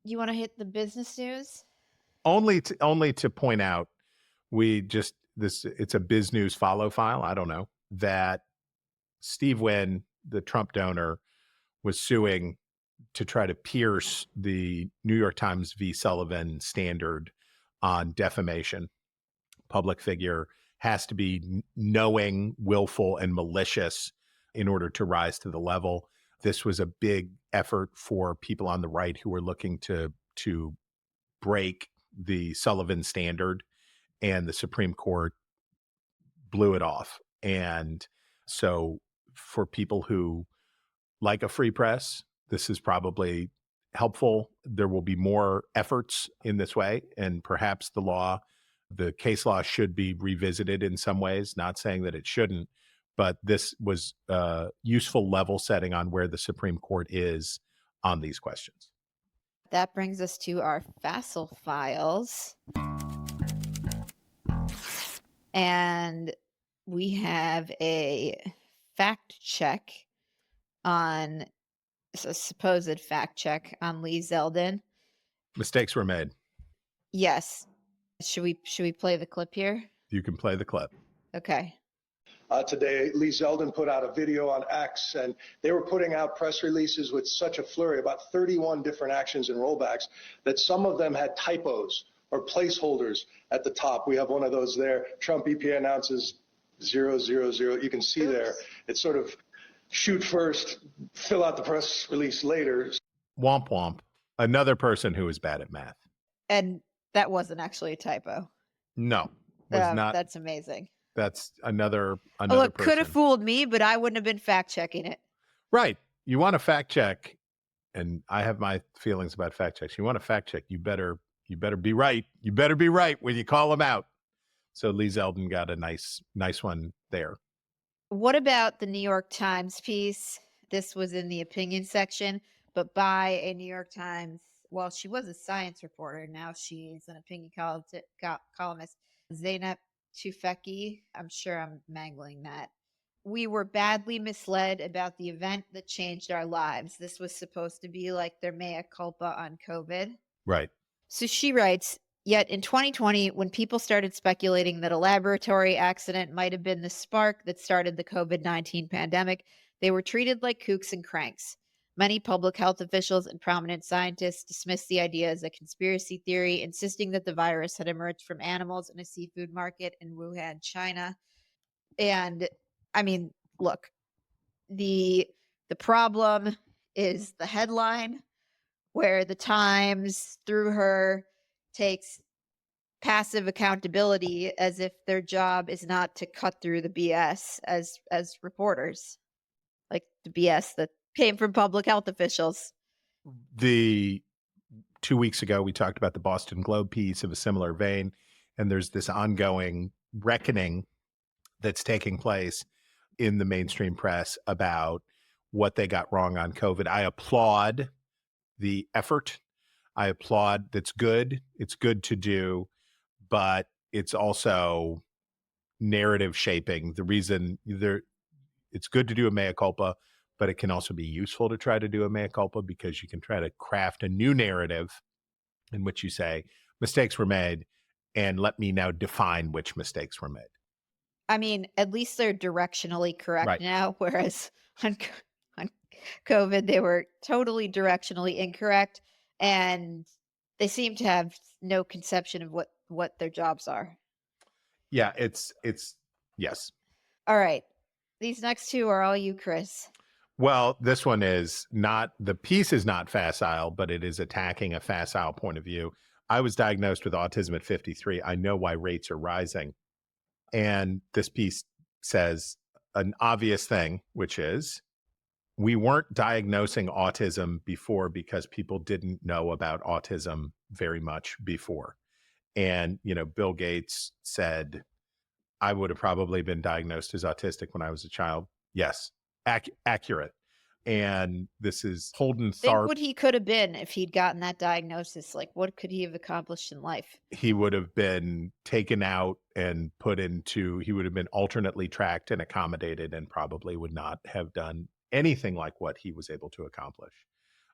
you want to hit the business news? Only to point out, it's a biz news follow file. I don't know that Steve Wynn, the Trump donor, was suing to try to pierce the New York Times v. Sullivan standard on defamation. Public figure has to be knowing, willful, and malicious in order to rise to the level. This was a big effort for people on the right who were looking to break the Sullivan standard, and the Supreme Court blew it off. And so for people who like a free press, this is probably helpful. There will be more efforts in this way, and perhaps the case law should be revisited in some ways, not saying that it shouldn't, but this was useful level setting on where the Supreme Court is on these questions. That brings us to our facile files. And we have a fact check on a supposed fact check on Lee Zeldin. Mistakes were made. Yes. Should we play the clip here? You can play the clip. Okay. Today, Lee Zeldin put out a video on X, and they were putting out press releases with such a flurry, about 31 different actions and rollbacks, that some of them had typos or placeholders at the top. We have one of those there. Trump EPA announces 000. You can see there. It's sort of shoot first, fill out the press release later. Womp womp. Another person who is bad at math. And that wasn't actually a typo. No, was not. That's amazing. That's another Look, person. could have fooled me, but I wouldn't have been fact checking it. Right. You want to fact check, and I have my feelings about fact checks. You want to fact check, you better be right. You better be right when you call them out. So Lee Zeldin got a nice one there. What about the New York Times piece? This was in the opinion section, but by a New York Times. Well, she was a science reporter. Now she's an opinion columnist. Zeynep Tufekci. I'm sure I'm mangling that. We were badly misled about the event that changed our lives. This was supposed to be like their mea culpa on COVID. Right. So she writes, yet in 2020, when people started speculating that a laboratory accident might have been the spark that started the COVID-19 pandemic, they were treated like kooks and cranks. Many public health officials and prominent scientists dismissed the idea as a conspiracy theory, insisting that the virus had emerged from animals in a seafood market in Wuhan, China. And I mean, look, the problem is the headline, where the Times, through her, takes passive accountability as if their job is not to cut through the BS as reporters, like the BS that came from public health officials. 2 weeks ago, we talked about the Boston Globe piece of a similar vein, and there's this ongoing reckoning that's taking place in the mainstream press about what they got wrong on COVID. I applaud the effort. I applaud. That's good. It's good to do, but it's also narrative shaping. The reason it's good to do a mea culpa, but it can also be useful to try to do a mea culpa because you can try to craft a new narrative in which you say mistakes were made and let me now define which mistakes were made. I mean, at least they're directionally correct Right. now, whereas on COVID, they were totally directionally incorrect, and they seem to have no conception of what their jobs are. Yeah, it's yes. All right. These next two are all you, Chris. Well, this one is not, the piece is not facile, but it is attacking a facile point of view. I was diagnosed with autism at 53. I know why rates are rising. And this piece says an obvious thing, which is we weren't diagnosing autism before because people didn't know about autism very much before. And, Bill Gates said, I would have probably been diagnosed as autistic when I was a child. Yes, accurate. And this is Holden Think Tharp. what he could have been if he'd gotten that diagnosis. Like, what could he have accomplished in life? He would have been taken out and he would have been alternately tracked and accommodated and probably would not have done anything like what he was able to accomplish.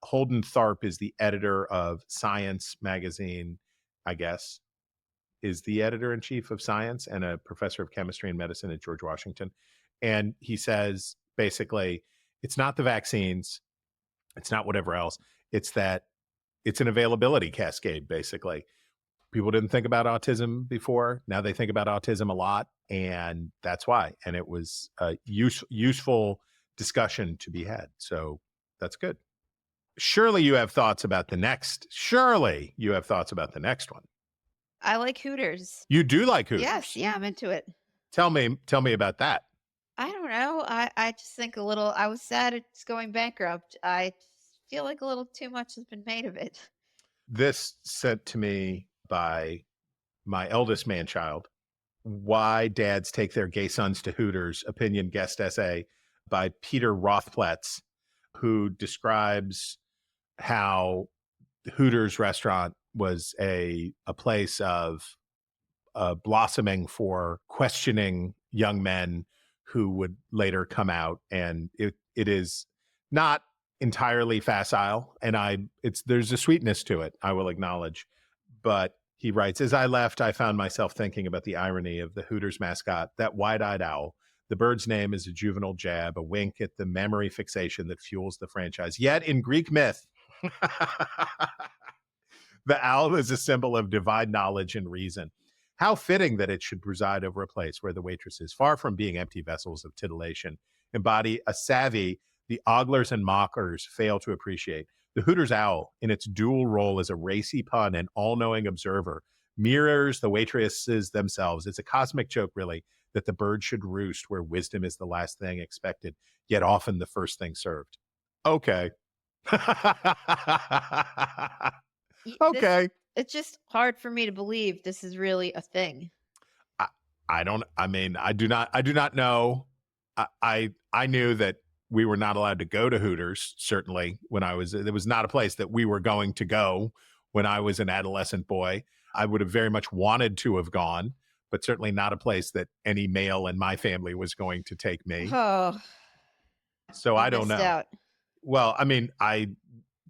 Holden Tharp is the editor of Science magazine, I guess, is the editor-in-chief of Science and a professor of chemistry and medicine at George Washington. And he says, basically, it's not the vaccines, it's not whatever else, it's that it's an availability cascade, basically. People didn't think about autism before. Now they think about autism a lot, and that's why. And it was a useful discussion to be had. So that's good. Surely you have thoughts about the next. Surely you have thoughts about the next one. I like Hooters. You do like Hooters? Yes, yeah, I'm into it. Tell me about that. I don't know. I just think I was sad it's going bankrupt. I feel like a little too much has been made of it. This sent to me by my eldest man-child, Why Dads Take Their Gay Sons to Hooters, opinion guest essay by Peter Rothpletz, who describes how the Hooters restaurant was a place of blossoming for questioning young men who would later come out. And it is not entirely facile, and there's a sweetness to it, I will acknowledge. But he writes, as I left, I found myself thinking about the irony of the Hooters mascot, that wide-eyed owl. The bird's name is a juvenile jab, a wink at the memory fixation that fuels the franchise. Yet in Greek myth, the owl is a symbol of divine knowledge and reason. How fitting that it should preside over a place where the waitresses, far from being empty vessels of titillation, embody a savvy the oglers and mockers fail to appreciate. The Hooters owl, in its dual role as a racy pun and all-knowing observer, mirrors the waitresses themselves. It's a cosmic joke, really, that the bird should roost where wisdom is the last thing expected, yet often the first thing served. Okay. Okay. It's just hard for me to believe this is really a thing. I do not know. I knew that we were not allowed to go to Hooters, certainly, it was not a place that we were going to go when I was an adolescent boy. I would have very much wanted to have gone, but certainly not a place that any male in my family was going to take me. Oh. So I don't know. Out. Well,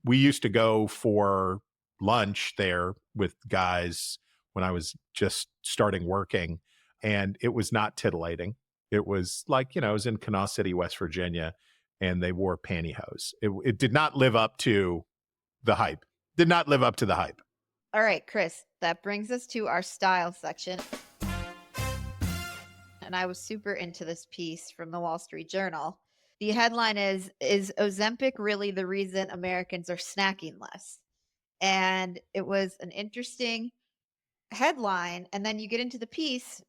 we used to go for lunch there with guys when I was just starting working, and it was not titillating. It was like, I was in Kanawha City, West Virginia, and they wore pantyhose. It did not live up to the hype. Did not live up to the hype. All right, Chris, that brings us to our style section. And I was super into this piece from the Wall Street Journal. The headline is Ozempic really the reason Americans are snacking less? And it was an interesting headline. And then you get into the piece,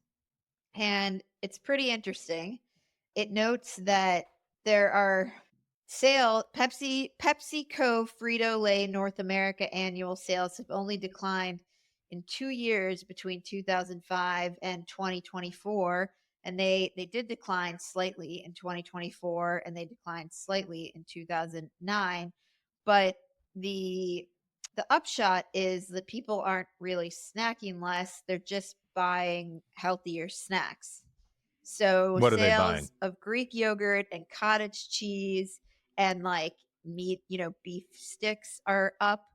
and it's pretty interesting. It notes that there are PepsiCo Frito-Lay North America annual sales have only declined in 2 years between 2005 and 2024. And they did decline slightly in 2024, and they declined slightly in 2009. But the upshot is that people aren't really snacking less. They're just buying healthier snacks. So What are they buying? sales of Greek yogurt and cottage cheese and like meat, beef sticks are up,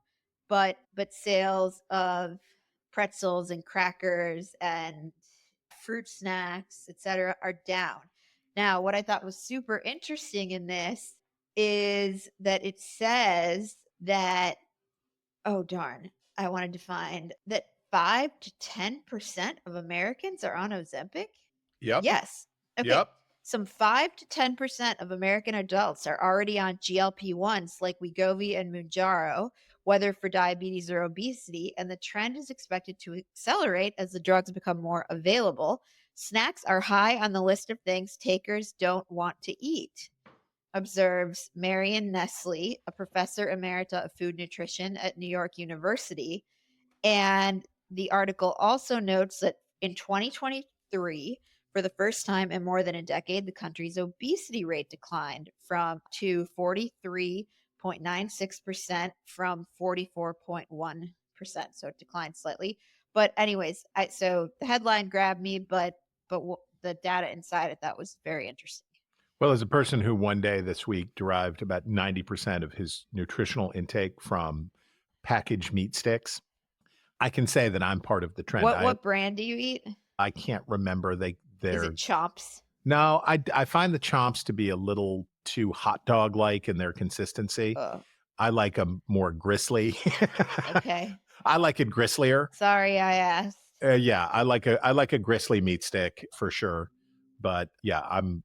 but sales of pretzels and crackers and fruit snacks, etc., are down. Now, what I thought was super interesting in this is that it says that, oh darn, I wanted to find that 5 to 10% of Americans are on Ozempic. Yep. Yes. Okay. Yep. Some 5 to 10% of American adults are already on GLP-1s like Wegovy and Mounjaro, whether for diabetes or obesity, and the trend is expected to accelerate as the drugs become more available. Snacks are high on the list of things takers don't want to eat, observes Marion Nestle, a professor emerita of food nutrition at New York University. And the article also notes that in 2023, for the first time in more than a decade, the country's obesity rate declined to 43.96% from 44.1%. So it declined slightly. But anyways, so the headline grabbed me, but the data inside it, that was very interesting. Well, as a person who one day this week derived about 90% of his nutritional intake from packaged meat sticks, I can say that I'm part of the trend. What brand do you eat? I can't remember. They're Is it Chomps? No, I find the Chomps to be a little too hot dog like in their consistency. I like them more gristly. Okay. I like it gristlier. Sorry, I asked. Yeah, I like a gristly meat stick for sure. But yeah, I'm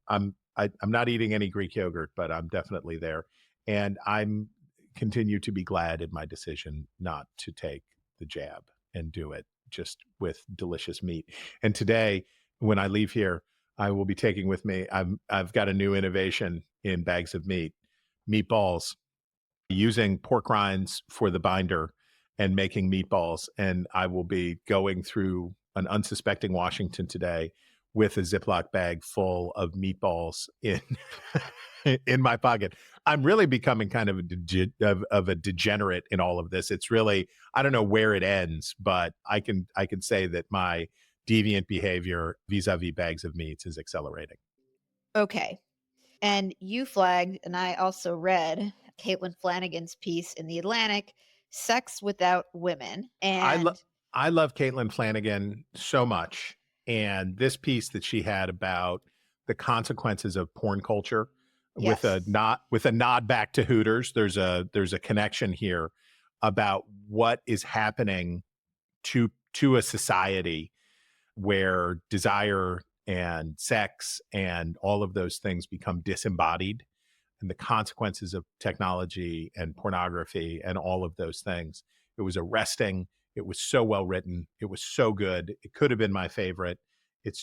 not eating any Greek yogurt, but I'm definitely there, and I'm continue to be glad in my decision not to take the jab and do it just with delicious meat. And today, when I leave here, I will be taking with me. I've got a new innovation in bags of meat, meatballs, using pork rinds for the binder and making meatballs. And I will be going through an unsuspecting Washington today with a Ziploc bag full of meatballs in in my pocket. I'm really becoming kind of a degenerate in all of this. It's really, I don't know where it ends, but I can say that my deviant behavior vis-a-vis bags of meats is accelerating. Okay. And you flagged, and I also read Caitlin Flanagan's piece in The Atlantic, Sex Without Women. And I love Caitlin Flanagan so much. And this piece that she had about the consequences of porn culture, yes, with a nod back to Hooters, there's a connection here about what is happening to a society where desire and sex and all of those things become disembodied, and the consequences of technology and pornography and all of those things. It was arresting. It was so well written. It was so good. It could have been my favorite. It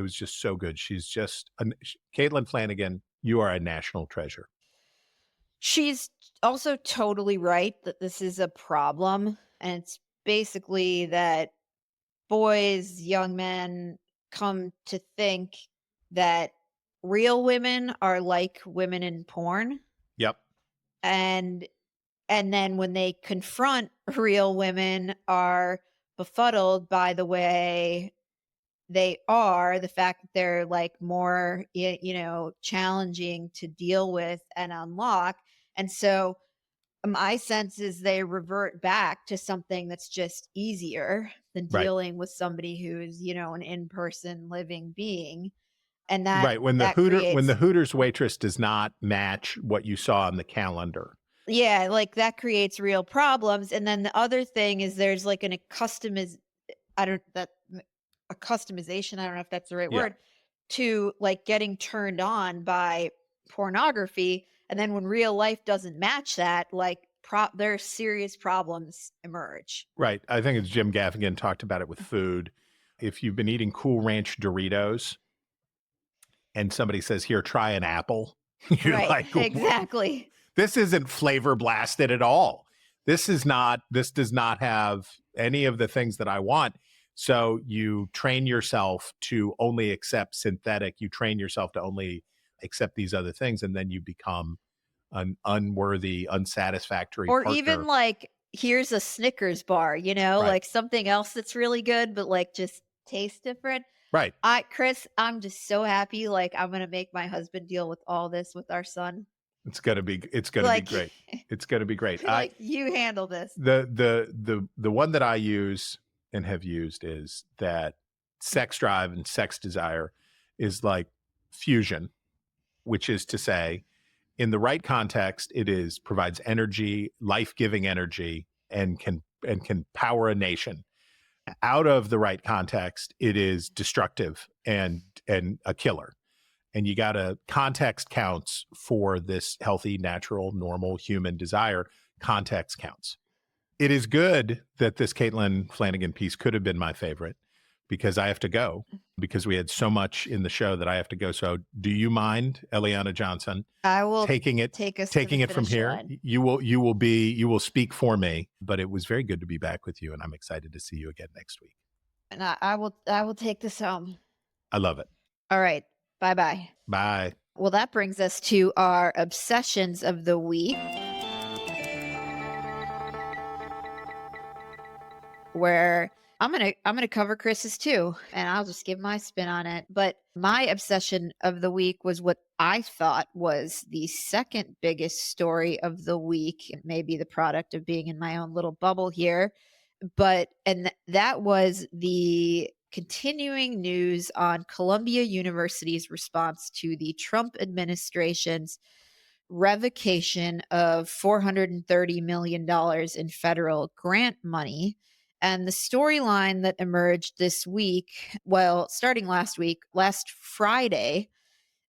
was just so good. She's just Caitlin Flanagan. You are a national treasure. She's also totally right that this is a problem. And it's basically that boys, young men come to think that real women are like women in porn. Yep. And then when they confront real women, are befuddled by the way they are, the fact that they're like more, challenging to deal with and unlock. And so my sense is they revert back to something that's just easier than dealing with somebody who's, an in-person living being. And that right when the Hooters waitress does not match what you saw on the calendar. Yeah, like that creates real problems. And then the other thing is there's like a customization, I don't know if that's the right word, to like getting turned on by pornography. And then when real life doesn't match that, like there's serious problems emerge. Right. I think it's Jim Gaffigan talked about it with food. If you've been eating Cool Ranch Doritos and somebody says, here, try an apple. You're right, like, exactly. This isn't flavor blasted at all. This does not have any of the things that I want. So you train yourself to only accept synthetic. You train yourself to only accept these other things. And then you become an unworthy, unsatisfactory or partner. Even like, here's a Snickers bar, Right. like something else that's really good, but like just tastes different. Right. Chris, I'm just so happy. Like, I'm going to make my husband deal with all this with our son. It's gonna be great. It's gonna be great. Like, you handle this. The one that I use and have used is that sex drive and sex desire is like fusion, which is to say, in the right context, it provides energy, life-giving energy, and can power a nation. Out of the right context, it is destructive and a killer. And you got to context counts for this healthy, natural, normal human desire. Context counts. It is good that this Caitlin Flanagan piece could have been my favorite because I have to go because we had so much in the show that I have to go. So do you mind, Eliana Johnson? I will taking it from here. Line. You will speak for me, but it was very good to be back with you. And I'm excited to see you again next week. And I will take this home. I love it. All right. Bye-bye. Bye. Well, that brings us to our obsessions of the week, where I'm gonna cover Chris's too, and I'll just give my spin on it. But my obsession of the week was what I thought was the second biggest story of the week. It may be the product of being in my own little bubble here, but that was the continuing news on Columbia University's response to the Trump administration's revocation of $430 million in federal grant money. And the storyline that emerged this week, well, starting last Friday,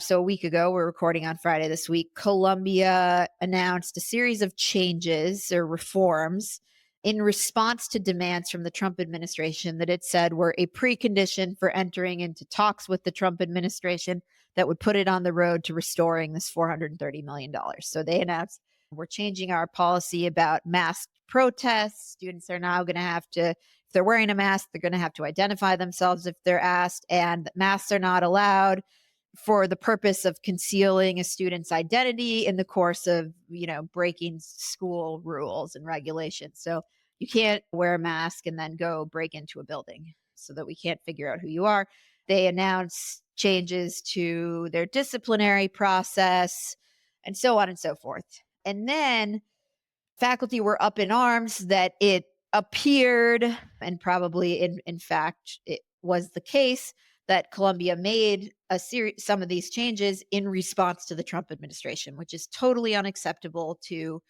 so a week ago, we're recording on Friday this week, Columbia announced a series of changes or reforms in response to demands from the Trump administration that it said were a precondition for entering into talks with the Trump administration that would put it on the road to restoring this $430 million. So they announced, we're changing our policy about masked protests. Students are now going to have to, if they're wearing a mask, they're going to have to identify themselves if they're asked, and masks are not allowed for the purpose of concealing a student's identity in the course of, breaking school rules and regulations. So you can't wear a mask and then go break into a building so that we can't figure out who you are. They announced changes to their disciplinary process and so on and so forth. And then faculty were up in arms that it appeared, and probably in fact it was the case, that Columbia made some of these changes in response to the Trump administration, which is totally unacceptable to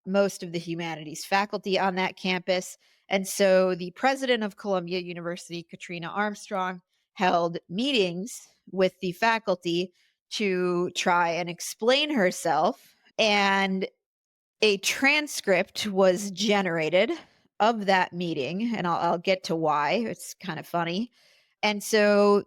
most of the humanities faculty on that campus. And so the president of Columbia University, Katrina Armstrong, held meetings with the faculty to try and explain herself. And a transcript was generated of that meeting, and I'll get to why. It's kind of funny. And so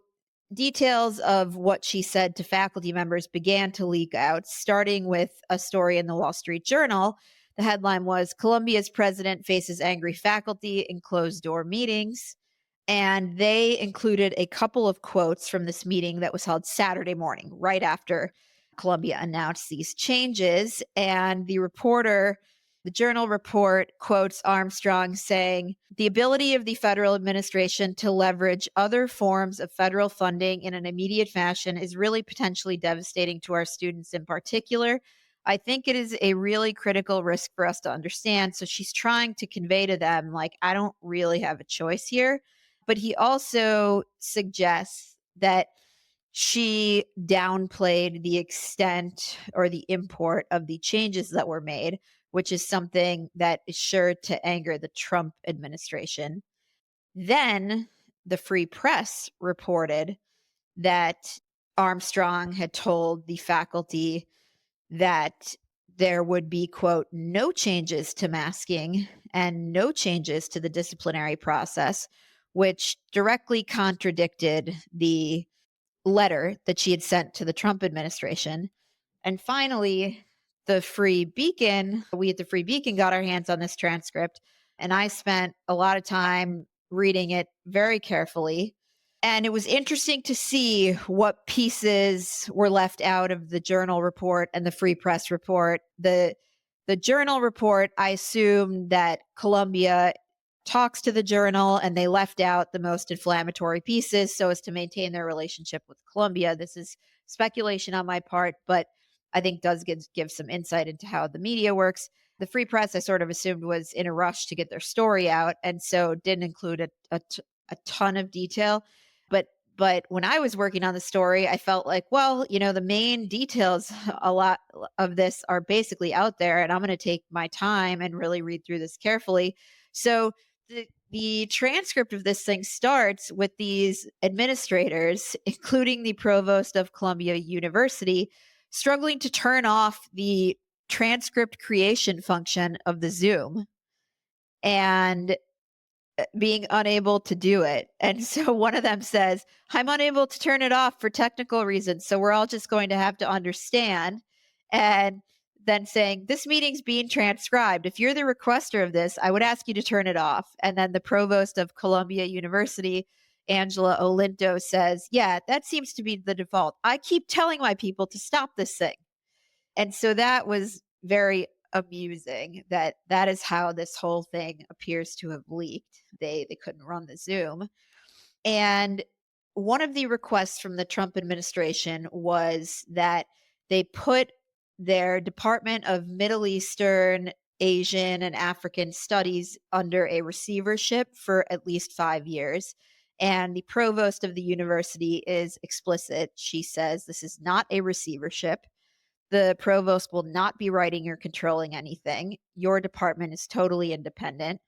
details of what she said to faculty members began to leak out, starting with a story in the Wall Street Journal. The headline was, Columbia's president faces angry faculty in closed-door meetings. And they included a couple of quotes from this meeting that was held Saturday morning, right after Columbia announced these changes. And the Journal report quotes Armstrong saying, the ability of the federal administration to leverage other forms of federal funding in an immediate fashion is really potentially devastating to our students in particular. I think it is a really critical risk for us to understand. So she's trying to convey to them, like, I don't really have a choice here. But he also suggests that she downplayed the extent or the import of the changes that were made, which is something that is sure to anger the Trump administration. Then the Free Press reported that Armstrong had told the faculty that there would be, quote, no changes to masking and no changes to the disciplinary process, which directly contradicted the letter that she had sent to the Trump administration. And finally, we at the Free Beacon got our hands on this transcript, and I spent a lot of time reading it very carefully. And it was interesting to see what pieces were left out of the Journal report and the Free Press report. The Journal report, I assume that Columbia talks to the Journal, and they left out the most inflammatory pieces so as to maintain their relationship with Colombia. This is speculation on my part, but I think does give some insight into how the media works. The Free Press, I sort of assumed, was in a rush to get their story out, and so didn't include a ton of detail. But when I was working on the story, I felt like, well, the main details, a lot of this are basically out there, and I'm going to take my time and really read through this carefully. So the transcript of this thing starts with these administrators, including the provost of Columbia University, struggling to turn off the transcript creation function of the Zoom and being unable to do it. And so one of them says, I'm unable to turn it off for technical reasons, so we're all just going to have to understand. And then saying, this meeting's being transcribed. If you're the requester of this, I would ask you to turn it off. And then the provost of Columbia University, Angela Olinto, says, yeah, that seems to be the default. I keep telling my people to stop this thing. And so that was very amusing that is how this whole thing appears to have leaked. They couldn't run the Zoom. And one of the requests from the Trump administration was that they put their Department of Middle Eastern, Asian, and African Studies under a receivership for at least 5 years. And the provost of the university is explicit. She says this is not a receivership. The provost will not be writing or controlling anything. Your department is totally independent.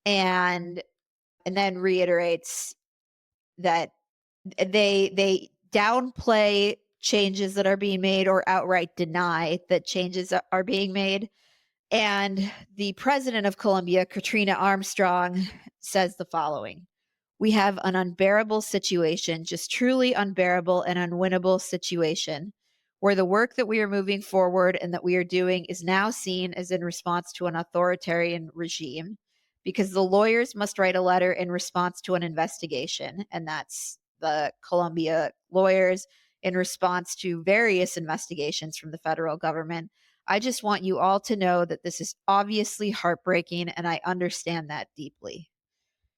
And then reiterates that they downplay changes that are being made or outright deny that changes are being made. And the president of Columbia, Katrina Armstrong, says the following: we have an unbearable situation, just truly unbearable and unwinnable situation, where the work that we are moving forward and that we are doing is now seen as in response to an authoritarian regime, because the lawyers must write a letter in response to an investigation, and that's the Columbia lawyers in response to various investigations from the federal government. I just want you all to know that this is obviously heartbreaking, and I understand that deeply.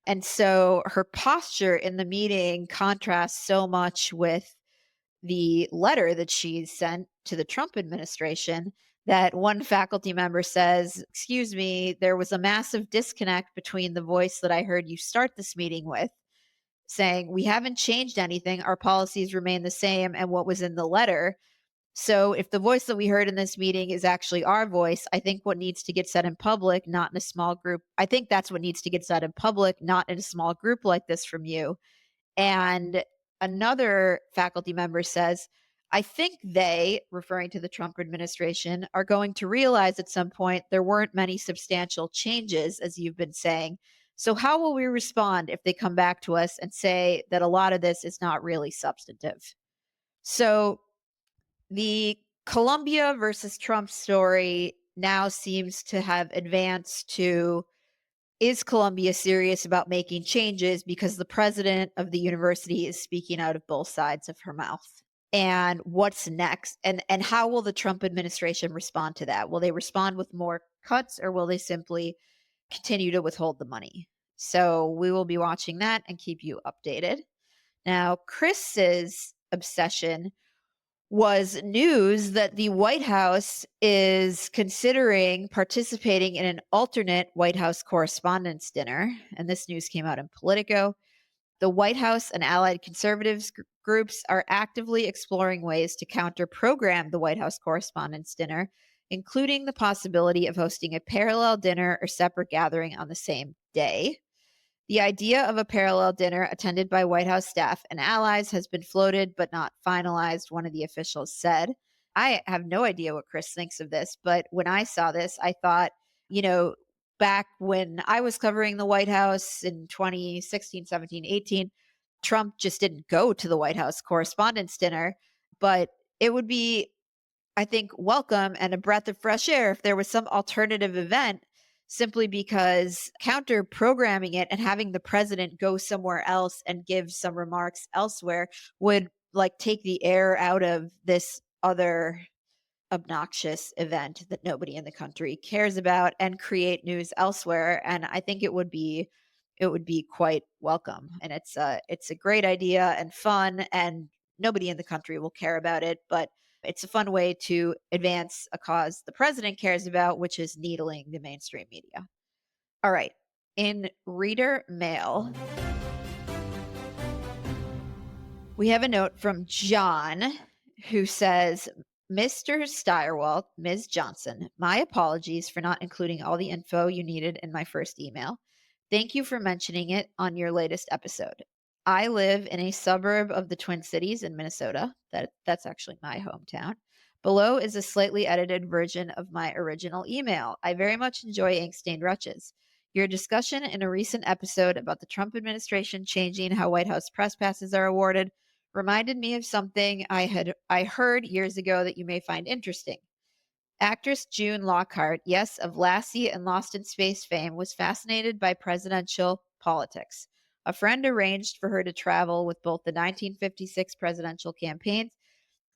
And so her posture in the meeting contrasts so much with the letter that she sent to the Trump administration that one faculty member says, excuse me, there was a massive disconnect between the voice that I heard you start this meeting with, saying, we haven't changed anything, our policies remain the same, and what was in the letter. So if the voice that we heard in this meeting is actually our voice, I think what needs to get said in public, not in a small group, I think that's what needs to get said in public, not in a small group like this from you. And another faculty member says, I think they, referring to the Trump administration, are going to realize at some point there weren't many substantial changes, as you've been saying. So how will we respond if they come back to us and say that a lot of this is not really substantive? So the Columbia versus Trump story now seems to have advanced to, is Columbia serious about making changes because the president of the university is speaking out of both sides of her mouth? And what's next? And how will the Trump administration respond to that? Will they respond with more cuts, or will they simply continue to withhold the money? So we will be watching that and keep you updated. Now, Chris's obsession was news that the White House is considering participating in an alternate White House Correspondents' Dinner. And this news came out in Politico. The White House and allied conservatives groups are actively exploring ways to counter-program the White House Correspondents' Dinner, including the possibility of hosting a parallel dinner or separate gathering on the same day. The idea of a parallel dinner attended by White House staff and allies has been floated but not finalized, one of the officials said. I have no idea what Chris thinks of this, but when I saw this, I thought, back when I was covering the White House in 2016, 17, 18, Trump just didn't go to the White House Correspondents' Dinner, but it would be, I think, welcome and a breath of fresh air if there was some alternative event, simply because counter-programming it and having the president go somewhere else and give some remarks elsewhere would take the air out of this other obnoxious event that nobody in the country cares about and create news elsewhere. And I think it would be quite welcome. And it's a great idea and fun, and nobody in the country will care about it, but it's a fun way to advance a cause the president cares about, which is needling the mainstream media. All right. In reader mail, we have a note from John who says, Mr. Steyerwalt, Ms. Johnson, my apologies for not including all the info you needed in my first email. Thank you for mentioning it on your latest episode. I live in a suburb of the Twin Cities in Minnesota. That's actually my hometown. Below is a slightly edited version of my original email. I very much enjoy Ink-Stained Wretches. Your discussion in a recent episode about the Trump administration changing how White House press passes are awarded reminded me of something I heard years ago that you may find interesting. Actress June Lockhart, yes, of Lassie and Lost in Space fame, was fascinated by presidential politics. A friend arranged for her to travel with both the 1956 presidential campaigns,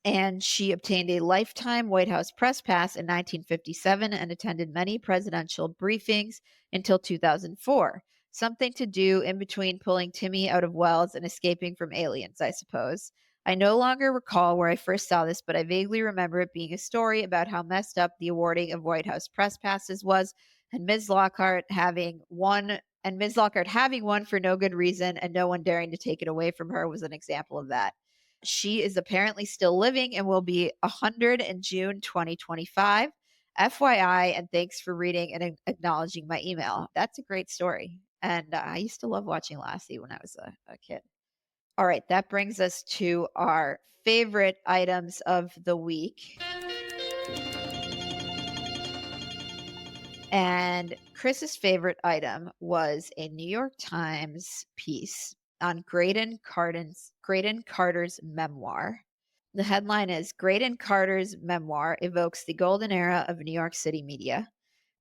and she obtained a lifetime White House press pass in 1957 and attended many presidential briefings until 2004. Something to do in between pulling Timmy out of Wells and escaping from aliens, I suppose. I no longer recall where I first saw this, but I vaguely remember it being a story about how messed up the awarding of White House press passes was, and Ms. Lockhart having one for no good reason and no one daring to take it away from her was an example of that. She is apparently still living and will be 100 in June 2025. FYI, and thanks for reading and acknowledging my email. That's a great story. And I used to love watching Lassie when I was a kid. All right, that brings us to our favorite items of the week. And Chris's favorite item was a New York Times piece on Graydon Carter's memoir. The headline is Graydon Carter's memoir evokes the golden era of New York City media.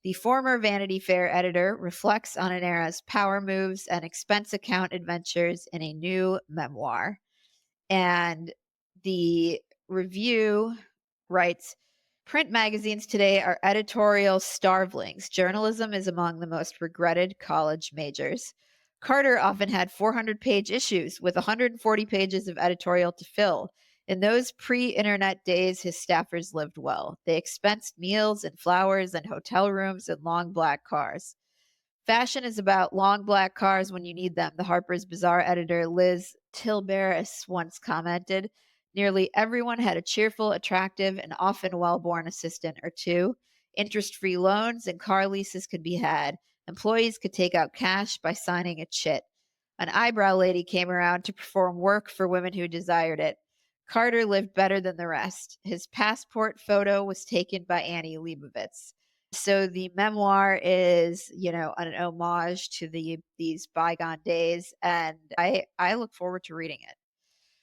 The former Vanity Fair editor reflects on an era's power moves and expense account adventures in a new memoir. And the review writes, print magazines today are editorial starvelings. Journalism is among the most regretted college majors. Carter often had 400-page issues with 140 pages of editorial to fill. In those pre-internet days, his staffers lived well. They expensed meals and flowers and hotel rooms and long black cars. Fashion is about long black cars when you need them, the Harper's Bazaar editor Liz Tilberis once commented. Nearly everyone had a cheerful, attractive, and often well-born assistant or two. Interest-free loans and car leases could be had. Employees could take out cash by signing a chit. An eyebrow lady came around to perform work for women who desired it. Carter lived better than the rest. His passport photo was taken by Annie Leibovitz. So the memoir is, an homage to these bygone days, and I look forward to reading it.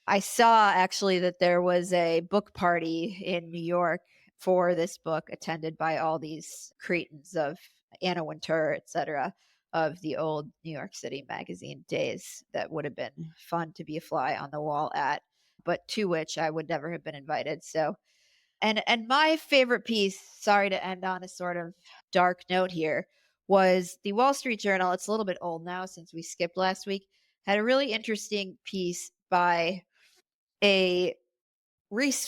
I saw actually that there was a book party in New York for this book, attended by all these cretins of Anna Wintour, etc., of the old New York City magazine days that would have been fun to be a fly on the wall at, but to which I would never have been invited. So, and my favorite piece, sorry to end on a sort of dark note here, was the Wall Street Journal. It's a little bit old now since we skipped last week, had a really interesting piece by a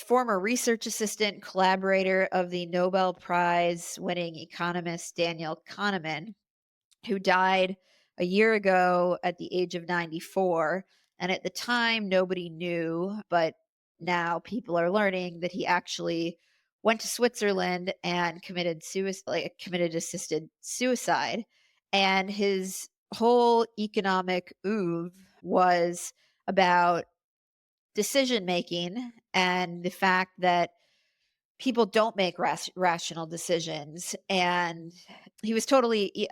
former research assistant collaborator of the Nobel Prize winning economist Daniel Kahneman, who died a year ago at the age of 94. And at the time, nobody knew, but now people are learning that he actually went to Switzerland and committed assisted suicide. And his whole economic oeuvre was about decision making and the fact that people don't make rational decisions. And he was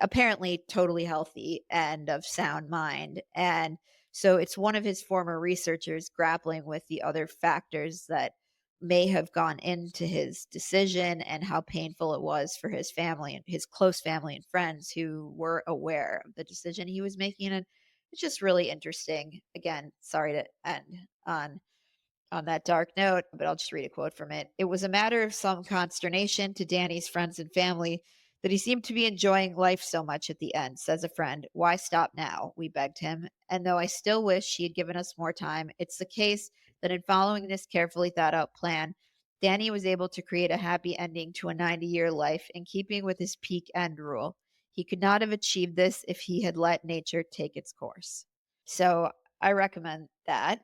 apparently totally healthy and of sound mind. And so it's one of his former researchers grappling with the other factors that may have gone into his decision and how painful it was for his family and his close family and friends who were aware of the decision he was making. And it's just really interesting. Again, sorry to end on on that dark note, but I'll just read a quote from it. It was a matter of some consternation to Danny's friends and family that he seemed to be enjoying life so much at the end. Says a friend, why stop now? We begged him. And though I still wish he had given us more time, it's the case that in following this carefully thought out plan, Danny was able to create a happy ending to a 90-year life in keeping with his peak end rule. He could not have achieved this if he had let nature take its course. So I recommend that.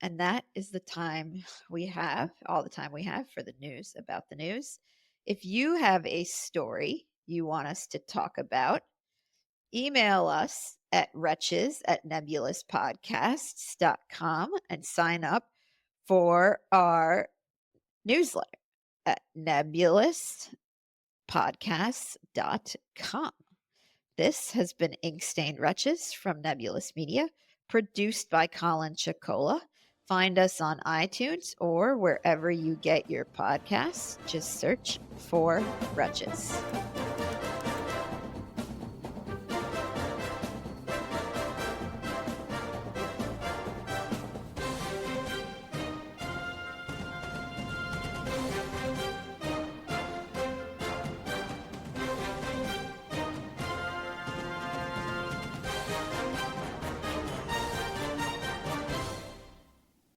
And that is the time we have, all the time we have for the news about the news. If you have a story you want us to talk about, email us at wretches@nebulouspodcasts.com and sign up for our newsletter at nebulouspodcasts.com. This has been Ink-Stained Wretches from Nebulous Media, produced by Colin Chicola. Find us on iTunes or wherever you get your podcasts. Just search for Wretches.